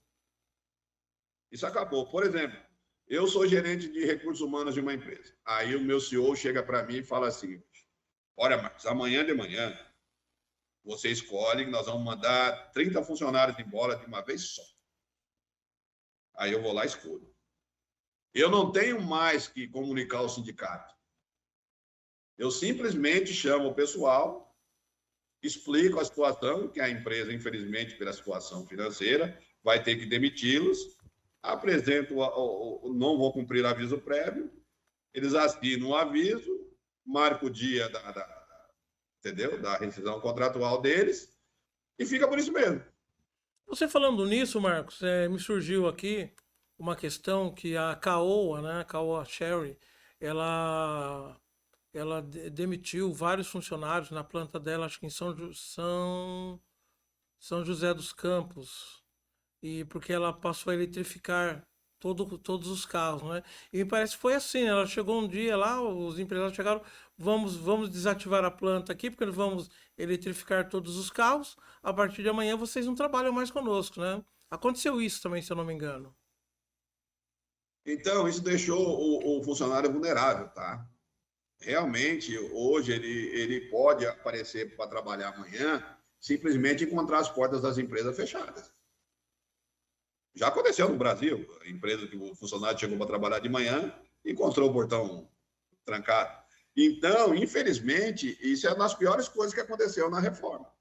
Isso acabou. Por exemplo, eu sou gerente de recursos humanos de uma empresa. Aí o meu CEO chega para mim e fala assim, olha, Marcos, amanhã de manhã, você escolhe que nós vamos mandar 30 funcionários embora de uma vez só. Aí eu vou lá e escolho. Eu não tenho mais que comunicar ao sindicato. Eu simplesmente chamo o pessoal, explico a situação, que a empresa, infelizmente, pela situação financeira, vai ter que demiti-los, apresento, não vou cumprir aviso prévio, eles assinam o aviso, marco o dia entendeu? Da rescisão contratual deles, e fica por isso mesmo. Você falando nisso, Marcos, me surgiu aqui uma questão que a Caoa, né, a Caoa Sherry, ela demitiu vários funcionários na planta dela, acho que em São José dos Campos, e porque ela passou a eletrificar todos os carros, né? E me parece que foi assim, ela chegou um dia lá, os empresários chegaram, vamos desativar a planta aqui, porque nós vamos eletrificar todos os carros, a partir de amanhã vocês não trabalham mais conosco, né? Aconteceu isso também, se eu não me engano. Então, isso deixou o funcionário vulnerável, tá? Realmente, hoje, ele pode aparecer para trabalhar amanhã, simplesmente encontrar as portas das empresas fechadas. Já aconteceu no Brasil, a empresa que o funcionário chegou para trabalhar de manhã, encontrou o portão trancado. Então, infelizmente, isso é uma das piores coisas que aconteceu na reforma.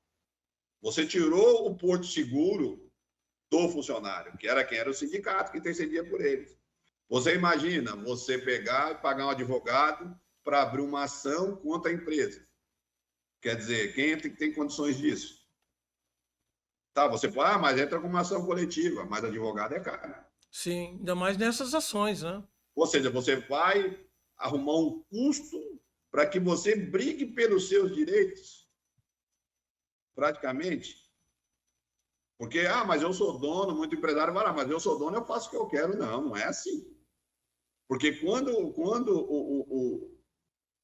Você tirou o porto seguro do funcionário, que era quem era o sindicato que intercedia por eles. Você imagina você pegar e pagar um advogado para abrir uma ação contra a empresa. Quer dizer, quem tem condições disso? Tá, você pode, mas entra com uma ação coletiva, mas advogado é caro. Sim, ainda mais nessas ações, né? Ou seja, você vai arrumar um custo para que você brigue pelos seus direitos, praticamente. Porque, mas eu sou dono, muito empresário vai lá, mas eu sou dono, eu faço o que eu quero. Não, não é assim. Porque quando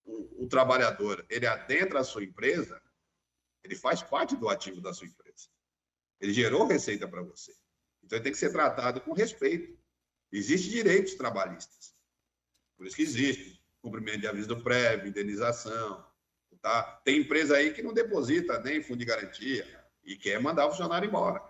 o trabalhador ele adentra a sua empresa, ele faz parte do ativo da sua empresa. Ele gerou receita para você. Então, ele tem que ser tratado com respeito. Existem direitos trabalhistas. Por isso que existe cumprimento de aviso prévio, indenização. Tá? Tem empresa aí que não deposita nem fundo de garantia e quer mandar o funcionário embora.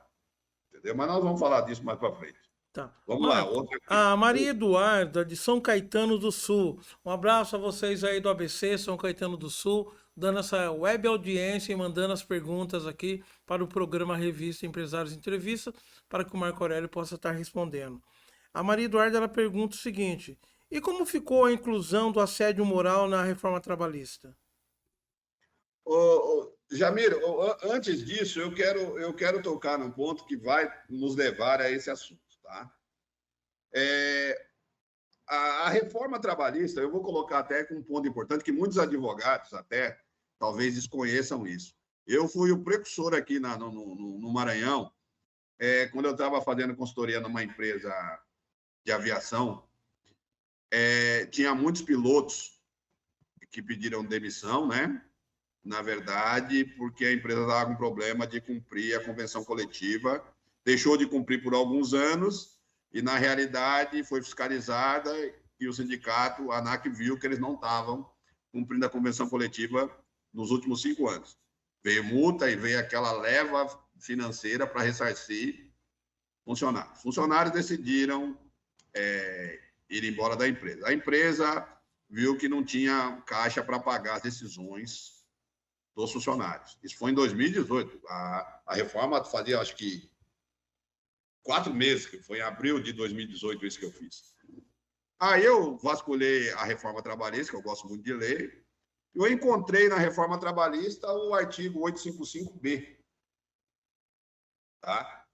Entendeu? Mas nós vamos falar disso mais para frente. Tá. Vamos lá. Outra... A Maria Eduarda, de São Caetano do Sul. Um abraço a vocês aí do ABC, São Caetano do Sul, dando essa web audiência e mandando as perguntas aqui para o programa Revista Empresários Entrevista, para que o Marco Aurélio possa estar respondendo. A Maria Eduarda, ela pergunta o seguinte: e como ficou a inclusão do assédio moral na reforma trabalhista? Jamiro, antes disso, eu quero tocar num ponto que vai nos levar a esse assunto. Tá? A reforma trabalhista, eu vou colocar até com um ponto importante, que muitos advogados até talvez desconheçam isso. Eu fui o precursor aqui no Maranhão, quando eu estava fazendo consultoria numa empresa de aviação, tinha muitos pilotos que pediram demissão, né? Na verdade, porque a empresa estava com problema de cumprir a convenção coletiva, deixou de cumprir por alguns anos e, na realidade, foi fiscalizada e o sindicato, a ANAC, viu que eles não estavam cumprindo a convenção coletiva nos últimos 5 anos. Veio multa e veio aquela leva financeira para ressarcir funcionários. Funcionários decidiram ir embora da empresa. A empresa viu que não tinha caixa para pagar as decisões dos funcionários. Isso foi em 2018. A reforma fazia, acho que, 4 meses, que foi em abril de 2018 isso que eu fiz. Aí eu vasculhei a reforma trabalhista, que eu gosto muito de ler, e eu encontrei na reforma trabalhista o artigo 855B, tá?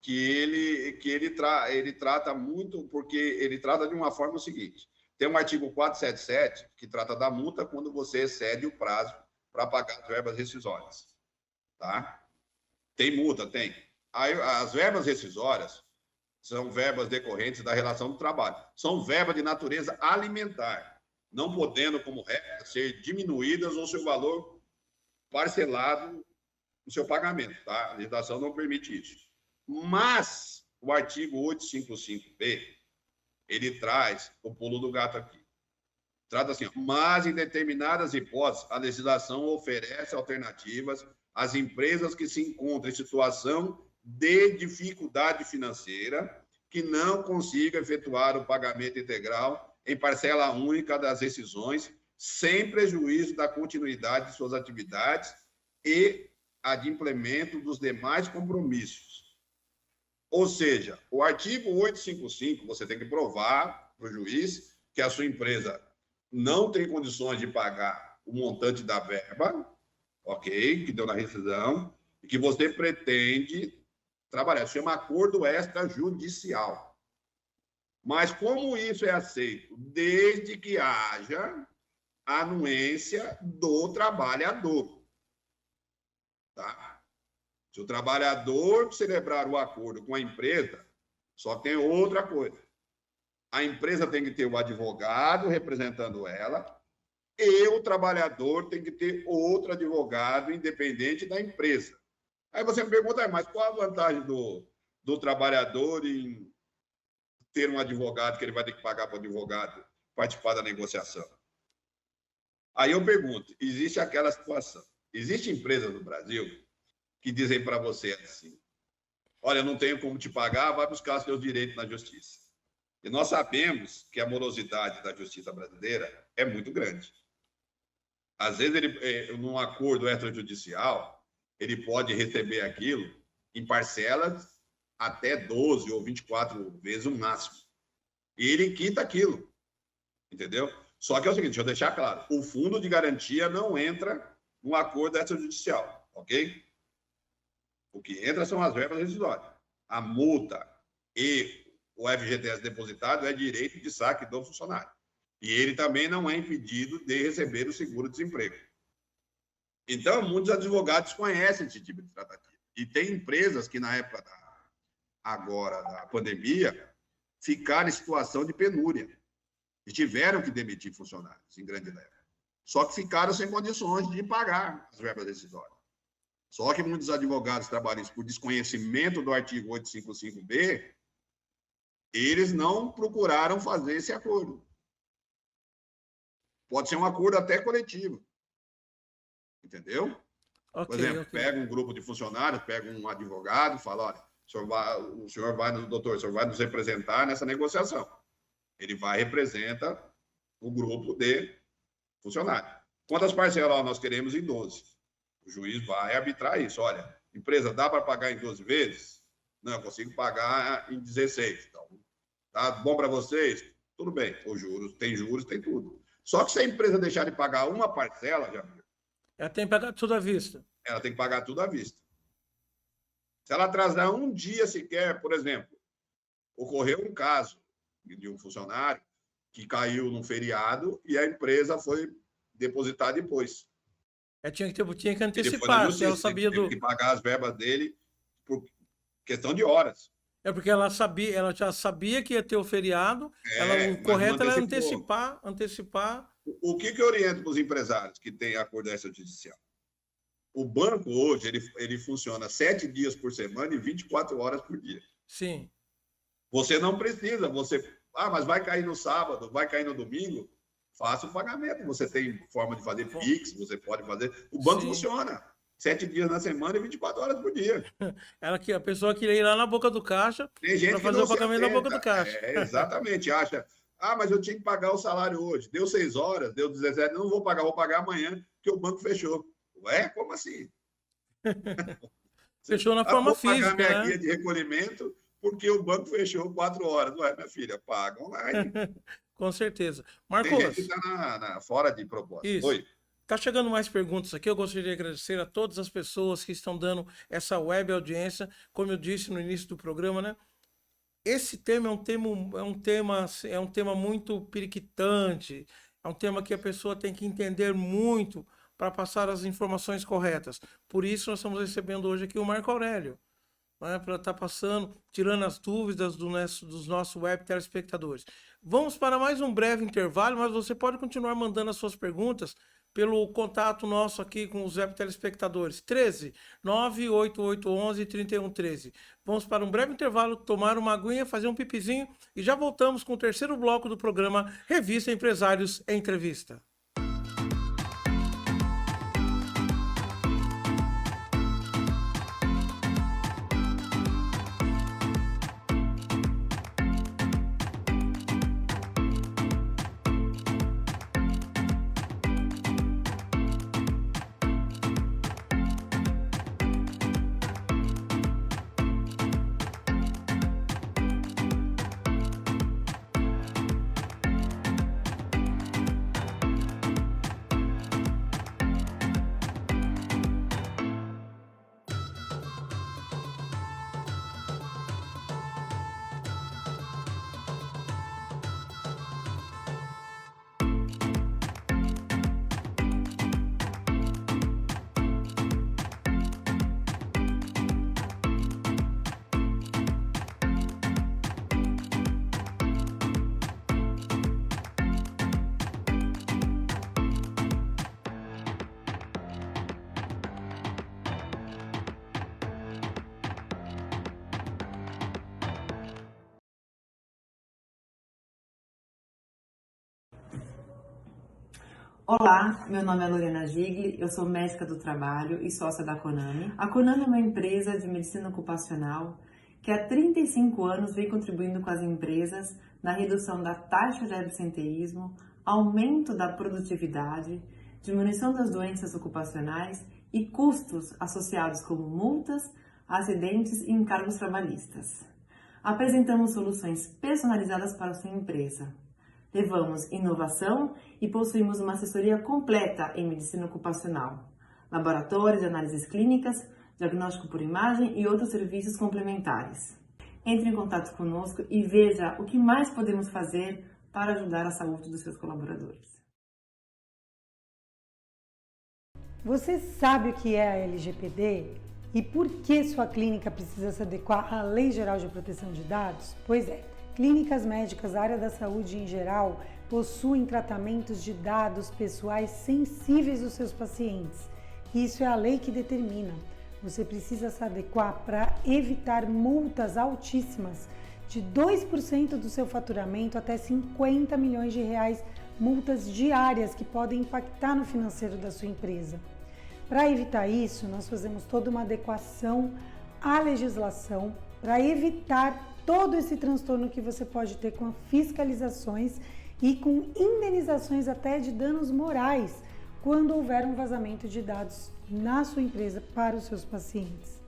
Que ele trata muito, porque ele trata de uma forma o seguinte: tem um artigo 477 que trata da multa quando você excede o prazo para pagar as verbas rescisórias, tá? Tem multa? Tem. Aí, as verbas rescisórias são verbas decorrentes da relação do trabalho. São verbas de natureza alimentar, não podendo, como regra, ser diminuídas ou seu valor parcelado no seu pagamento, tá? A legislação não permite isso. Mas o artigo 855B, ele traz o pulo do gato aqui. Trata assim: mas em determinadas hipóteses, a legislação oferece alternativas às empresas que se encontram em situação de dificuldade financeira, que não consigam efetuar o pagamento integral em parcela única das rescisões, sem prejuízo da continuidade de suas atividades e adimplemento dos demais compromissos. Ou seja, o artigo 855, você tem que provar para o juiz que a sua empresa não tem condições de pagar o montante da verba, ok, que deu na rescisão, e que você pretende trabalhar. Isso chama acordo extrajudicial. Mas como isso é aceito? Desde que haja anuência do trabalhador. Tá? Se o trabalhador celebrar o acordo com a empresa, só tem outra coisa. A empresa tem que ter o advogado representando ela e o trabalhador tem que ter outro advogado independente da empresa. Aí você me pergunta, mas qual a vantagem do trabalhador em ter um advogado que ele vai ter que pagar para o advogado participar da negociação? Aí eu pergunto, existe aquela situação. Existem empresas no Brasil que dizem para você assim: olha, eu não tenho como te pagar, vai buscar seus direitos na justiça. E nós sabemos que a morosidade da justiça brasileira é muito grande. Às vezes, num acordo extrajudicial, ele pode receber aquilo em parcelas até 12 ou 24 vezes o máximo. E ele quita aquilo, entendeu? Só que é o seguinte, deixa eu deixar claro, o fundo de garantia não entra no acordo extrajudicial, ok? O que entra são as verbas rescisórias. A multa e o FGTS depositado é direito de saque do funcionário. E ele também não é impedido de receber o seguro-desemprego. Então, muitos advogados conhecem esse tipo de tratativa. E tem empresas que, na época da pandemia, ficaram em situação de penúria e tiveram que demitir funcionários em grande leva. Só que ficaram sem condições de pagar as verbas rescisórias. Só que muitos advogados trabalhistas, por desconhecimento do artigo 855B, eles não procuraram fazer esse acordo. Pode ser um acordo até coletivo. Entendeu? Okay, por exemplo, pega um grupo de funcionários, pega um advogado, fala, olha, o senhor vai nos representar nessa negociação. Ele vai representa o grupo de funcionários. Quantas parcelas nós queremos em 12? O juiz vai arbitrar isso. Olha, empresa, dá para pagar em 12 vezes? Não, eu consigo pagar em 16. Então, tá bom para vocês? Tudo bem. Os juros, tem tudo. Só que se a empresa deixar de pagar uma parcela, ela tem que pagar tudo à vista. Ela tem que pagar tudo à vista. Se ela atrasar um dia sequer, por exemplo, ocorreu um caso de um funcionário que caiu num feriado e a empresa foi depositar depois. Tinha que antecipar, se ela sabia teve que pagar as verbas dele por questão de horas. É porque ela já sabia que ia ter o feriado, o correto era antecipar. O que eu oriento para os empresários que têm acordo extrajudicial? O banco hoje, ele funciona 7 dias por semana e 24 horas por dia. Sim. Você não precisa, mas vai cair no sábado, vai cair no domingo, faça o pagamento. Você tem forma de fazer Pix, você pode fazer. O banco funciona 7 dias na semana e 24 horas por dia. A pessoa queria ir lá na boca do caixa para fazer o pagamento na boca do caixa. Exatamente, acha, mas eu tinha que pagar o salário hoje. Deu 6 horas, deu 17, não vou pagar amanhã, porque o banco fechou. Ué, como assim? Fechou na forma física, pagar minha guia de recolhimento porque o banco fechou 4 horas. Ué, minha filha, paga online. Com certeza. Marcos. Tem gente que está fora de propósito. Isso. Oi. Tá chegando mais perguntas aqui. Eu gostaria de agradecer a todas as pessoas que estão dando essa web audiência. Como eu disse no início do programa, né? Esse tema é um tema muito periquitante. É um tema que a pessoa tem que entender muito para passar as informações corretas. Por isso nós estamos recebendo hoje aqui o Marco Aurélio, né, para estar passando, tirando as dúvidas dos nossos web telespectadores. Vamos para mais um breve intervalo, mas você pode continuar mandando as suas perguntas pelo contato nosso aqui com os web telespectadores. 13 98811 3113. Vamos para um breve intervalo, tomar uma aguinha, fazer um pipizinho e já voltamos com o terceiro bloco do programa Revista Empresários Entrevista. Olá, meu nome é Lorena Gigli, eu sou médica do trabalho e sócia da Conami. A Conami é uma empresa de medicina ocupacional que há 35 anos vem contribuindo com as empresas na redução da taxa de absenteísmo, aumento da produtividade, diminuição das doenças ocupacionais e custos associados como multas, acidentes e encargos trabalhistas. Apresentamos soluções personalizadas para a sua empresa. Levamos inovação e possuímos uma assessoria completa em medicina ocupacional, laboratórios de análises clínicas, diagnóstico por imagem e outros serviços complementares. Entre em contato conosco e veja o que mais podemos fazer para ajudar a saúde dos seus colaboradores. Você sabe o que é a LGPD e por que sua clínica precisa se adequar à Lei Geral de Proteção de Dados? Pois é, clínicas médicas da área da saúde em geral possuem tratamentos de dados pessoais sensíveis dos seus pacientes. Isso é a lei que determina. Você precisa se adequar para evitar multas altíssimas de 2% do seu faturamento até 50 milhões de reais, multas diárias que podem impactar no financeiro da sua empresa. Para evitar isso, nós fazemos toda uma adequação à legislação para evitar todo esse transtorno que você pode ter com fiscalizações e com indenizações até de danos morais quando houver um vazamento de dados na sua empresa para os seus pacientes.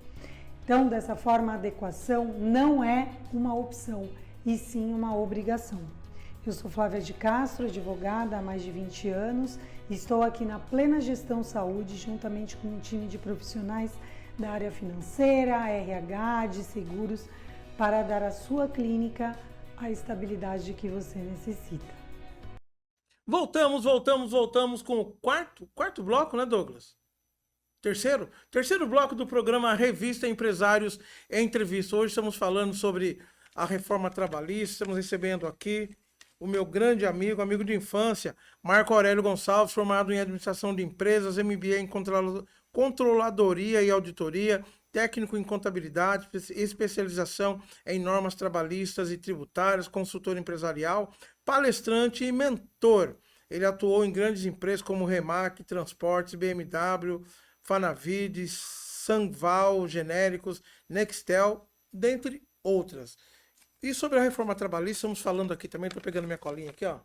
Então, dessa forma, a adequação não é uma opção, e sim uma obrigação. Eu sou Flávia de Castro, advogada há mais de 20 anos, e estou aqui na Plena Gestão Saúde, juntamente com um time de profissionais da área financeira, RH, de seguros, para dar à sua clínica a estabilidade que você necessita. Voltamos com o quarto bloco, né, Douglas? Terceiro bloco do programa Revista Empresários em Entrevista. Hoje estamos falando sobre a reforma trabalhista, estamos recebendo aqui o meu grande amigo de infância, Marco Aurélio Gonçalves, formado em Administração de Empresas, MBA em Controladoria e Auditoria, técnico em Contabilidade, especialização em normas trabalhistas e tributárias, consultor empresarial, palestrante e mentor. Ele atuou em grandes empresas como Remac, Transportes, BMW, Fanavides, Sanval, Genéricos, Nextel, dentre outras. E sobre a reforma trabalhista, estamos falando aqui também, estou pegando minha colinha aqui, ó.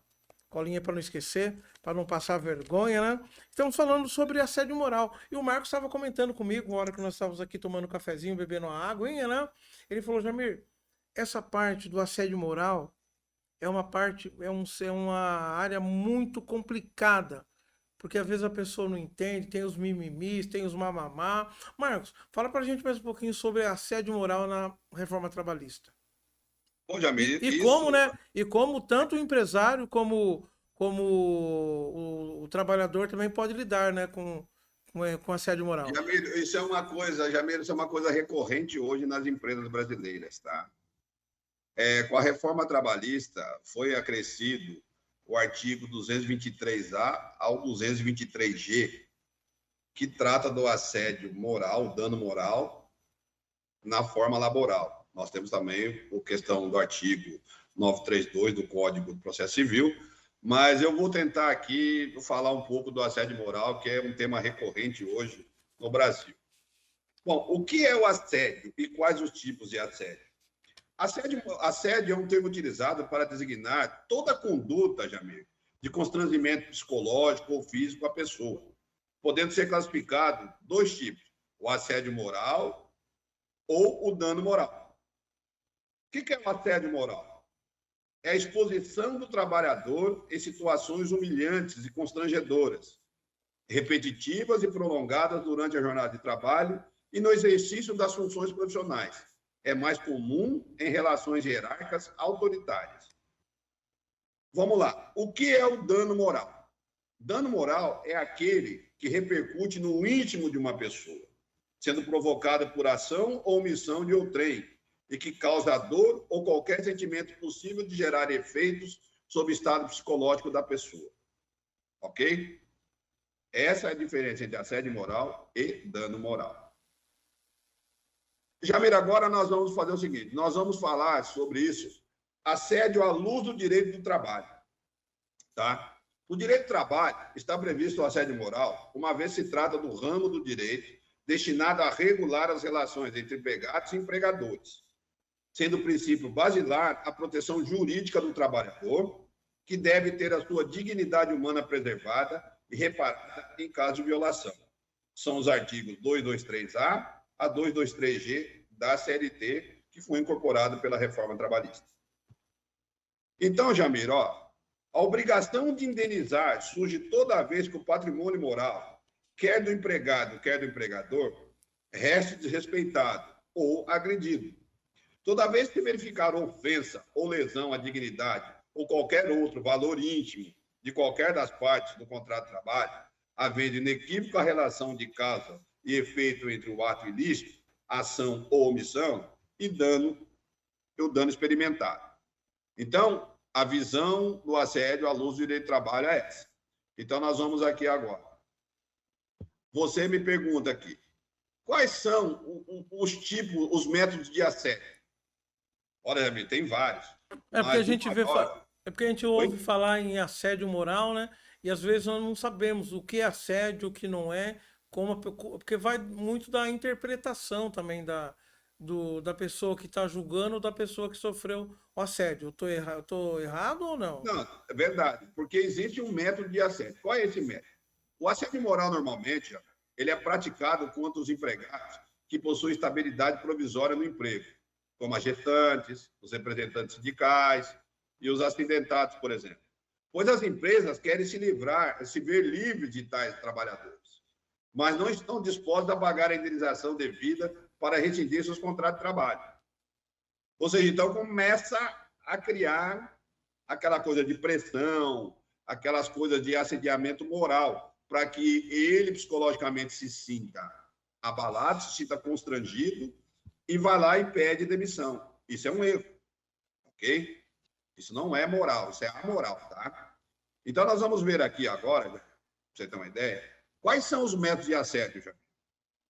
Colinha para não esquecer, para não passar vergonha, né? Estamos falando sobre assédio moral. E o Marcos estava comentando comigo, na hora que nós estávamos aqui tomando um cafezinho, bebendo uma aguinha, né? Ele falou, Jamir, essa parte do assédio moral é uma área muito complicada. Porque às vezes a pessoa não entende, tem os mimimis, tem os mamamá. Marcos, fala pra gente mais um pouquinho sobre assédio moral na reforma trabalhista. Bom, Jamir, E como tanto o empresário como o trabalhador também pode lidar, né, com assédio moral. Jamir, isso é uma coisa recorrente hoje nas empresas brasileiras, tá? Com a reforma trabalhista foi acrescido o artigo 223A ao 223G, que trata do assédio moral, dano moral, na forma laboral. Nós temos também a questão do artigo 932 do Código do Processo Civil, mas eu vou tentar aqui falar um pouco do assédio moral, que é um tema recorrente hoje no Brasil. Bom, o que é o assédio e quais os tipos de assédio? Assédio é um termo utilizado para designar toda conduta, Jamir, de constrangimento psicológico ou físico à pessoa, podendo ser classificado dois tipos, o assédio moral ou o dano moral. O que é o assédio moral? É a exposição do trabalhador em situações humilhantes e constrangedoras, repetitivas e prolongadas durante a jornada de trabalho e no exercício das funções profissionais. É mais comum em relações hierárquicas autoritárias. Vamos lá. O que é o dano moral? Dano moral é aquele que repercute no íntimo de uma pessoa, sendo provocado por ação ou omissão de outrem, e que causa dor ou qualquer sentimento possível de gerar efeitos sobre o estado psicológico da pessoa. Ok? Essa é a diferença entre assédio moral e dano moral. Jamir, agora nós vamos fazer o seguinte, nós vamos falar sobre isso, assédio à luz do direito do trabalho. Tá? No direito do trabalho está previsto o assédio moral, uma vez se trata do ramo do direito destinado a regular as relações entre empregados e empregadores, sendo o princípio basilar a proteção jurídica do trabalhador, que deve ter a sua dignidade humana preservada e reparada em caso de violação. São os artigos 223A a 223G da CLT, que foi incorporado pela reforma trabalhista. Então, Jamir, a obrigação de indenizar surge toda vez que o patrimônio moral, quer do empregado, quer do empregador, reste desrespeitado ou agredido. Toda vez que verificar ofensa ou lesão à dignidade ou qualquer outro valor íntimo de qualquer das partes do contrato de trabalho, havendo inequívoca relação de causa e efeito entre o ato ilícito, ação ou omissão, e o dano experimentado. Então, a visão do assédio à luz do direito do trabalho é essa. Então, nós vamos aqui agora. Você me pergunta aqui, quais são os tipos, os métodos de assédio? Olha, Jamir, tem vários. É porque a gente é porque a gente ouve falar em assédio moral, né? E às vezes nós não sabemos o que é assédio, o que não é, porque vai muito da interpretação também da pessoa que está julgando ou da pessoa que sofreu o assédio. Eu tô errado ou não? Não, é verdade, porque existe um método de assédio. Qual é esse método? O assédio moral, normalmente, ele é praticado contra os empregados que possuem estabilidade provisória no emprego, como as gestantes, os representantes sindicais e os acidentados, por exemplo. Pois as empresas querem se ver livres de tais trabalhadores, mas não estão dispostas a pagar a indenização devida para rescindir seus contratos de trabalho. Ou seja, então começa a criar aquela coisa de pressão, aquelas coisas de assediamento moral, para que ele psicologicamente se sinta abalado, se sinta constrangido e vá lá e pede demissão. Isso é um erro, ok? Isso não é moral, isso é amoral, tá? Então, nós vamos ver aqui agora, para você ter uma ideia, quais são os métodos de assédio, Jamir?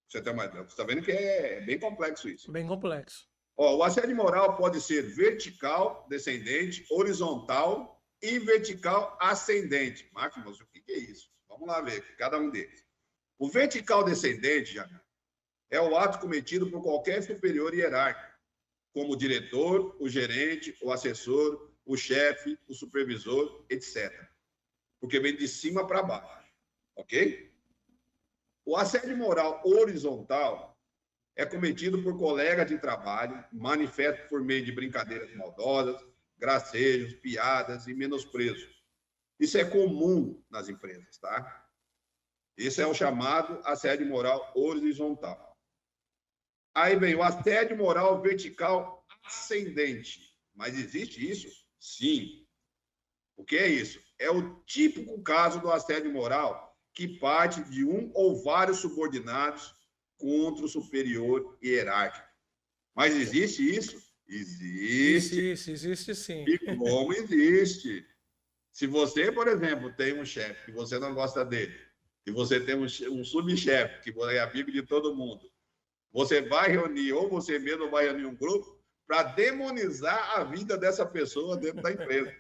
Você tem uma ideia. Você está vendo que é bem complexo isso. Bem complexo. O assédio moral pode ser vertical, descendente, horizontal e vertical ascendente. Marcos, o que é isso? Vamos lá ver cada um deles. O vertical descendente, Jamir, é o ato cometido por qualquer superior hierárquico, como o diretor, o gerente, o assessor, o chefe, o supervisor, etc. Porque vem de cima para baixo, ok? O assédio moral horizontal é cometido por colegas de trabalho, manifesto por meio de brincadeiras maldosas, gracejos, piadas e menosprezos. Isso é comum nas empresas, tá? Esse é o chamado assédio moral horizontal. Aí vem o assédio moral vertical ascendente. Mas existe isso? Sim. O que é isso? É o típico caso do assédio moral que parte de um ou vários subordinados contra o superior hierárquico. Mas existe isso? Existe. Existe sim. E como existe? Se você, por exemplo, tem um chefe que você não gosta dele, e você tem um subchefe que é amigo de todo mundo, você vai reunir, ou você mesmo vai reunir um grupo para demonizar a vida dessa pessoa dentro da empresa.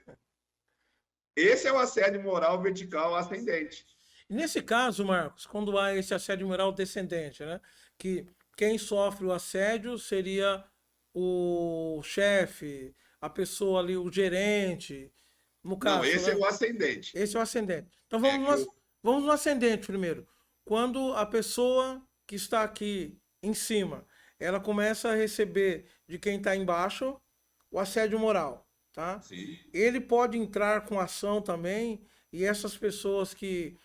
Esse é o assédio moral vertical ascendente. E nesse caso, Marcos, quando há esse assédio moral descendente, né? Que quem sofre o assédio seria o chefe, a pessoa ali, o gerente, no caso. Não, esse né? é o ascendente. Esse é o ascendente. Então vamos no ascendente primeiro. Quando a pessoa que está aqui em cima, ela começa a receber de quem está embaixo o assédio moral, tá? Sim. Ele pode entrar com ação também, e essas pessoas que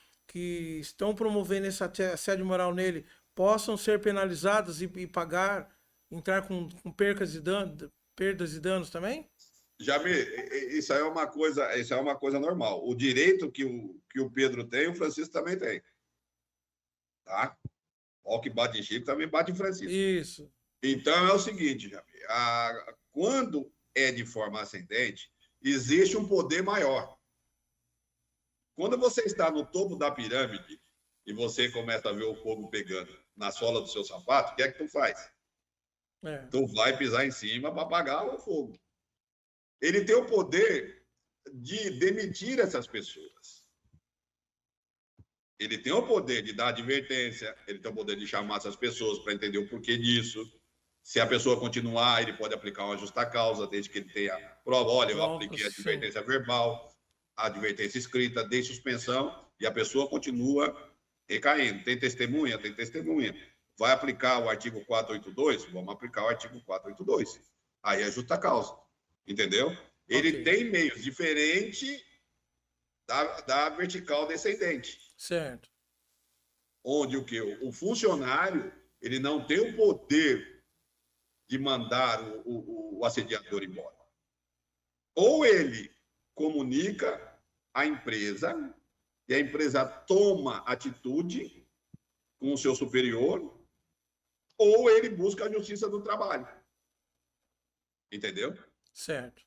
estão promovendo esse assédio moral nele possam ser penalizadas e pagar, entrar com perdas e danos também? Jamir, isso é uma coisa normal. O direito que o Pedro tem, o Francisco também tem. Tá? O que bate em Chico também bate em Francisco. Isso. Então é o seguinte, Jamir, quando é de forma ascendente, existe um poder maior. Quando você está no topo da pirâmide e você começa a ver o fogo pegando na sola do seu sapato, o que é que tu faz? Tu vai pisar em cima para apagar o fogo. Ele tem o poder de demitir essas pessoas. Ele tem o poder de dar advertência, ele tem o poder de chamar essas pessoas para entender o porquê disso. Se a pessoa continuar, ele pode aplicar uma justa causa, desde que ele tenha prova. Olha, eu apliquei a advertência verbal, a advertência escrita, dei suspensão, e a pessoa continua recaindo. Tem testemunha? Tem testemunha. Vai aplicar o artigo 482? Vamos aplicar o artigo 482. Aí é justa causa. Entendeu? Ele tem meios diferentes da vertical descendente. Certo. Onde o quê? O funcionário ele não tem o poder de mandar o assediador embora. Ou ele comunica à empresa e a empresa toma atitude com o seu superior, ou ele busca a justiça do trabalho. Entendeu? Certo.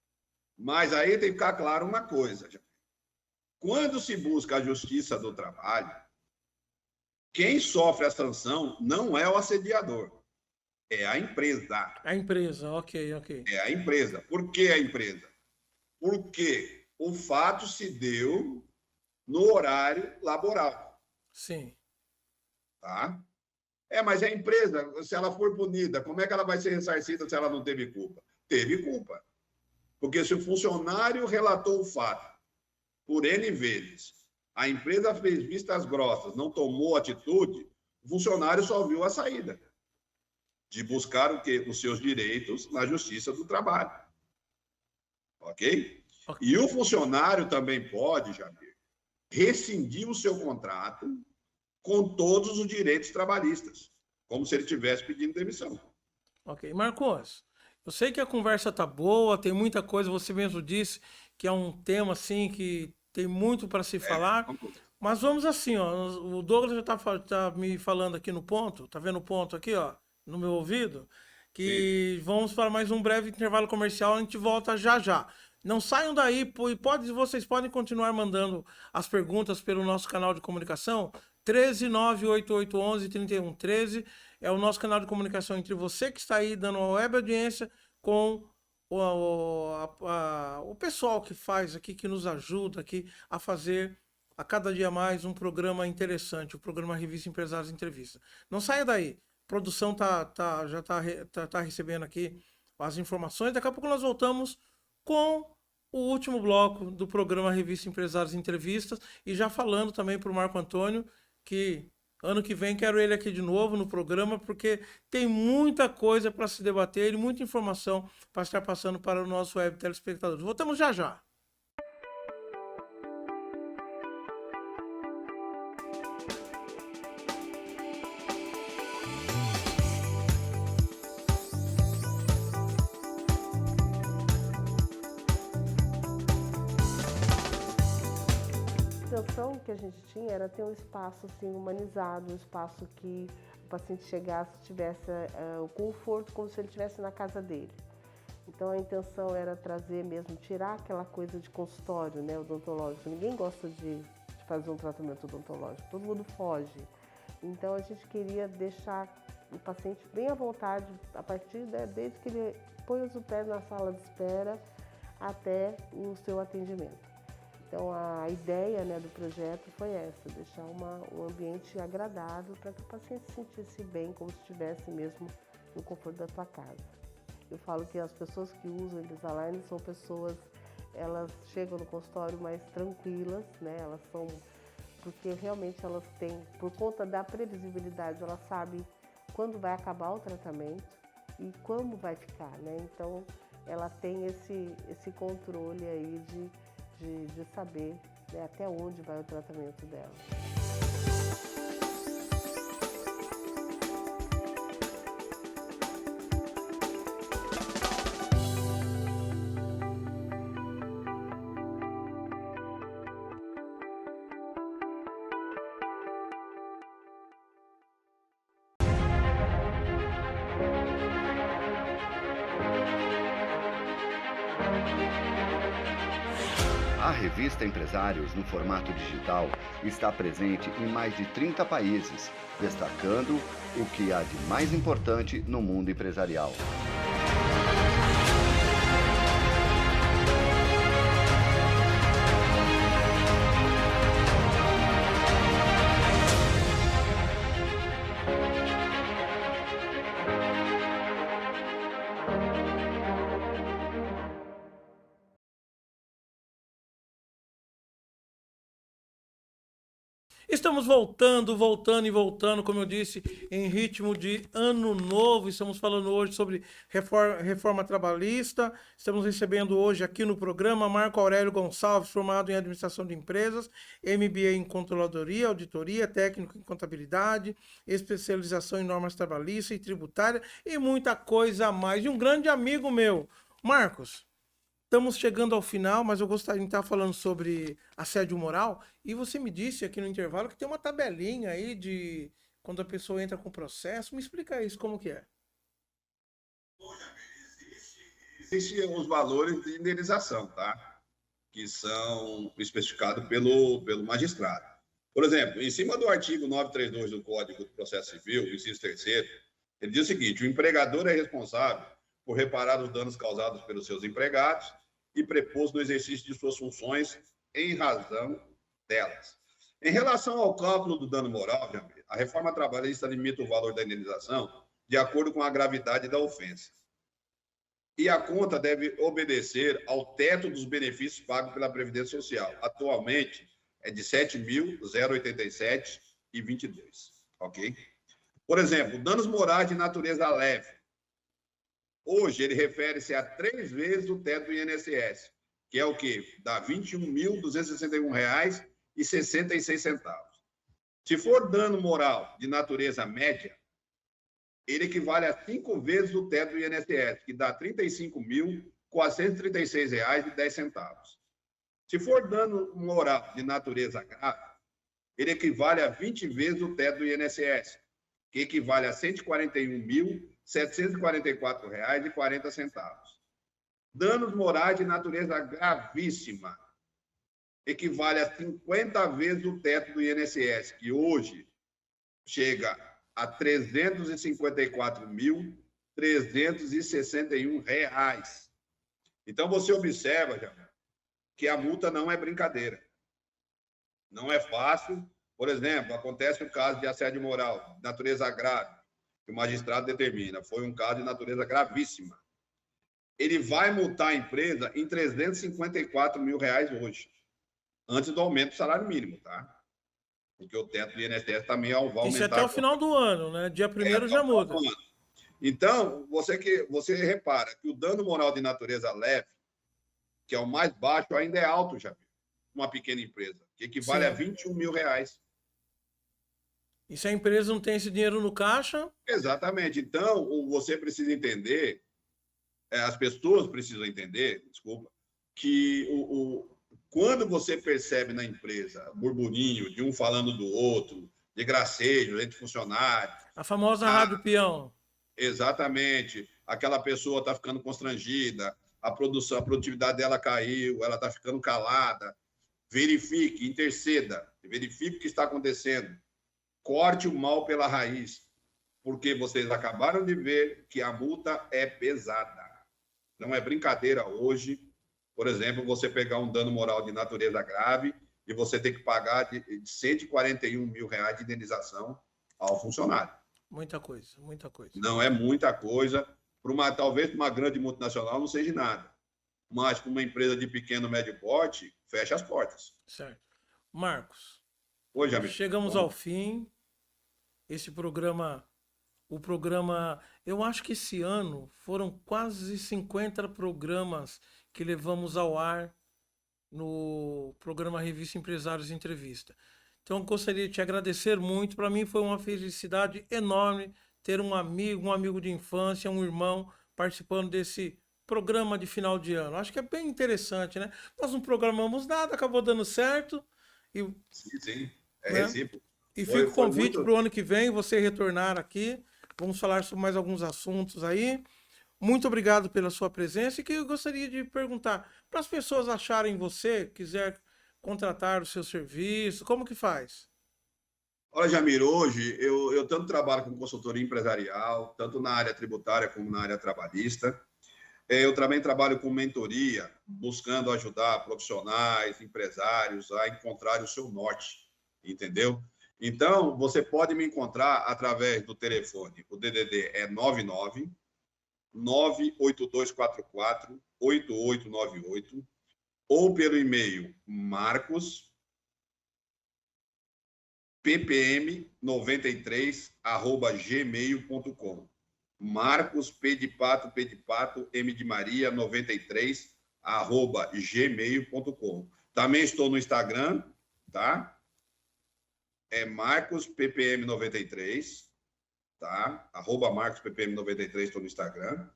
Mas aí tem que ficar claro uma coisa. Quando se busca a justiça do trabalho, quem sofre a sanção não é o assediador, é a empresa. A empresa, ok. É a empresa. Por que a empresa? Porque o fato se deu no horário laboral. Sim. Tá? Mas a empresa, se ela for punida, como é que ela vai ser ressarcida se ela não teve culpa? Teve culpa. Porque se o funcionário relatou o fato por N vezes, a empresa fez vistas grossas, não tomou atitude, o funcionário só viu a saída de buscar o quê? Os seus direitos na justiça do trabalho. Ok? E o funcionário também pode, Jamir, rescindir o seu contrato com todos os direitos trabalhistas, como se ele estivesse pedindo demissão. Ok. Marcos, eu sei que a conversa tá boa, tem muita coisa, você mesmo disse que é um tema assim que tem muito para se falar, mas vamos assim, ó, o Douglas já tá me falando aqui no ponto, tá vendo o ponto aqui, ó, no meu ouvido, que sim, vamos para mais um breve intervalo comercial, a gente volta já. Não saiam daí, vocês podem continuar mandando as perguntas pelo nosso canal de comunicação, 13988113113, é o nosso canal de comunicação entre você que está aí dando uma web audiência com o pessoal que faz aqui, que nos ajuda aqui a fazer a cada dia mais um programa interessante, o programa Revista Empresários Entrevista. Não saia daí, a produção já tá recebendo aqui as informações, daqui a pouco nós voltamos com o último bloco do programa Revista Empresários Entrevistas e já falando também para o Marco Antônio que ano que vem quero ele aqui de novo no programa, porque tem muita coisa para se debater e muita informação para estar passando para o nosso web telespectador. Voltamos já. A intenção que a gente tinha era ter um espaço assim, humanizado, um espaço que o paciente chegasse e tivesse o conforto como se ele estivesse na casa dele. Então a intenção era trazer mesmo, tirar aquela coisa de consultório, né, odontológico. Ninguém gosta de fazer um tratamento odontológico, todo mundo foge. Então a gente queria deixar o paciente bem à vontade, a partir desde que ele põe os pés na sala de espera até o seu atendimento. Então, a ideia, né, do projeto foi essa, deixar um ambiente agradável para que o paciente se sentisse bem, como se estivesse mesmo no conforto da sua casa. Eu falo que as pessoas que usam Invisalign são pessoas, elas chegam no consultório mais tranquilas, né, elas são, porque realmente elas têm, por conta da previsibilidade, elas sabem quando vai acabar o tratamento e como vai ficar, né, então ela tem esse controle aí de saber, né, até onde vai o tratamento dela. A revista Empresários, no formato digital, está presente em mais de 30 países, destacando o que há de mais importante no mundo empresarial. Estamos voltando, como eu disse, em ritmo de ano novo. Estamos falando hoje sobre reforma trabalhista. Estamos recebendo hoje aqui no programa Marco Aurélio Gonçalves, formado em administração de empresas, MBA em controladoria, auditoria, técnico em contabilidade, especialização em normas trabalhistas e tributária e muita coisa a mais. E um grande amigo meu, Marcos. Estamos chegando ao final, mas eu gostaria de estar falando sobre assédio moral. E você me disse aqui no intervalo que tem uma tabelinha aí de quando a pessoa entra com processo. Me explica isso, como que é? Existem os valores de indenização, tá? Que são especificados pelo magistrado. Por exemplo, em cima do artigo 932 do Código do Processo Civil, inciso 3º, ele diz o seguinte: o empregador é responsável por reparar os danos causados pelos seus empregados e preposto no exercício de suas funções em razão delas. Em relação ao cálculo do dano moral, a reforma trabalhista limita o valor da indenização de acordo com a gravidade da ofensa. E a conta deve obedecer ao teto dos benefícios pagos pela Previdência Social. Atualmente, é de R$ 7.087,22, ok? Por exemplo, danos morais de natureza leve. Hoje, ele refere-se a 3 vezes o teto do INSS, que é o quê? Dá R$ 21.261,66. Se for dano moral de natureza média, ele equivale a 5 vezes o teto do INSS, que dá R$ 35.436,10. Se for dano moral de natureza grave, ele equivale a 20 vezes o teto do INSS, que equivale a R$ 141.744,40. Danos morais de natureza gravíssima equivale a 50 vezes o teto do INSS, que hoje chega a R$ 354.361. Então, você observa, Jamil, que a multa não é brincadeira. Não é fácil. Por exemplo, acontece um caso de assédio moral, de natureza grave, que o magistrado determina, foi um caso de natureza gravíssima. Ele vai multar a empresa em R$ 354 mil hoje, antes do aumento do salário mínimo, tá? Porque o teto do INSS também vai aumentar. Isso é até o final do ano, né? Dia 1º já muda. Então, você repara que o dano moral de natureza leve, que é o mais baixo, ainda é alto, já uma pequena empresa, que equivale a R$ 21 mil. E se a empresa não tem esse dinheiro no caixa? Exatamente. Então, você precisa entender, as pessoas precisam entender, desculpa, que quando você percebe na empresa burburinho de um falando do outro, de gracejo entre funcionários... A famosa rádio peão. Exatamente. Aquela pessoa está ficando constrangida, a produtividade dela caiu, ela está ficando calada. Verifique, interceda, verifique o que está acontecendo. Corte o mal pela raiz, porque vocês acabaram de ver que a multa é pesada. Não é brincadeira hoje, por exemplo, você pegar um dano moral de natureza grave e você ter que pagar de R$ 141 mil de indenização ao funcionário. Muita coisa, muita coisa. Não é muita coisa. Talvez para uma grande multinacional não seja nada. Mas para uma empresa de pequeno e médio porte, fecha as portas. Certo. Marcos, Oi, Jamil. Chegamos ao fim. Esse programa, eu acho que esse ano foram quase 50 programas que levamos ao ar no programa Revista Empresários Entrevista. Então, eu gostaria de te agradecer muito. Para mim foi uma felicidade enorme ter um amigo de infância, um irmão, participando desse programa de final de ano. Acho que é bem interessante, né? Nós não programamos nada, acabou dando certo. Sim. É né? recíproco. E fica o convite para o ano que vem, você retornar aqui. Vamos falar sobre mais alguns assuntos aí. Muito obrigado pela sua presença. E que eu gostaria de perguntar, para as pessoas acharem você, quiser contratar o seu serviço, como que faz? Olha, Jamir, hoje eu tanto trabalho com consultoria empresarial, tanto na área tributária como na área trabalhista. Eu também trabalho com mentoria, buscando ajudar profissionais, empresários a encontrar o seu norte, entendeu? Então, você pode me encontrar através do telefone. O DDD é 99-98244-8898 ou pelo e-mail marcos marcosppm93@gmail.com. Marcos P de pato, M de Maria 93@gmail.com. Também estou no Instagram, tá? É marcosppm93, tá? @marcosppm93, estou no Instagram.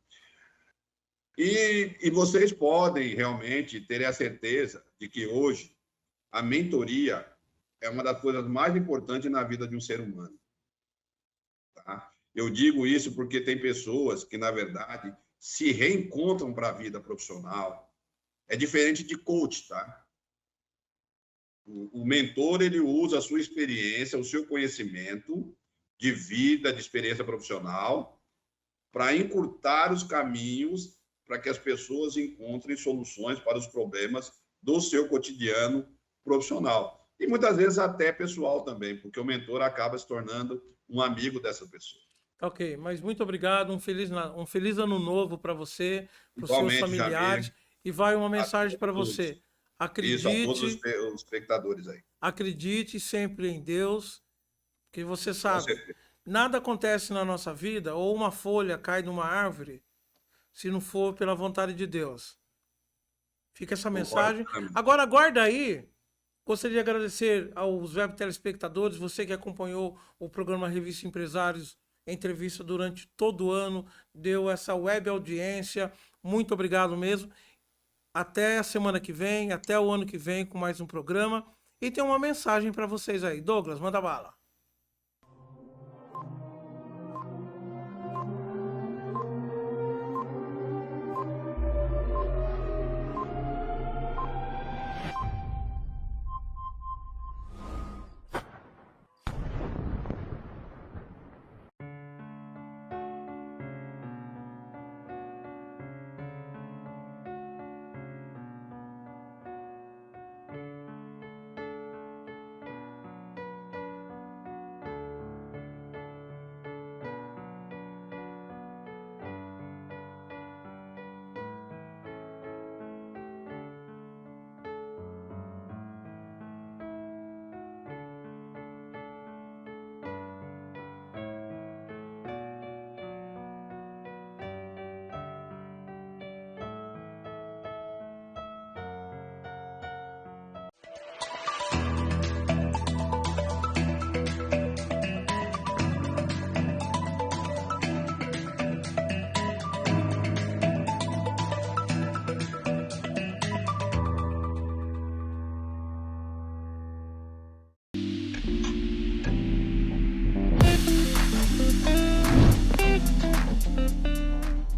E vocês podem realmente ter a certeza de que hoje a mentoria é uma das coisas mais importantes na vida de um ser humano. Tá? Eu digo isso porque tem pessoas que, na verdade, se reencontram para a vida profissional. É diferente de coach, tá? O mentor, ele usa a sua experiência, o seu conhecimento de vida, de experiência profissional, para encurtar os caminhos para que as pessoas encontrem soluções para os problemas do seu cotidiano profissional. E muitas vezes até pessoal também, porque o mentor acaba se tornando um amigo dessa pessoa. Ok, mas muito obrigado, um feliz ano novo para você, para os seus Igualmente, familiares, Jamir. e vai uma mensagem para você. Isso, a todos os espectadores aí. Acredite sempre em Deus, que você Com sabe, certeza. nada acontece na nossa vida, ou uma folha cai numa árvore, se não for pela vontade de Deus. Fica essa mensagem. Agora, guarda aí. Gostaria de agradecer aos web telespectadores, você que acompanhou o programa Revista Empresários, entrevista durante todo o ano, deu essa web audiência. Muito obrigado mesmo. Até a semana que vem, até o ano que vem com mais um programa. E tem uma mensagem para vocês aí. Douglas, manda bala.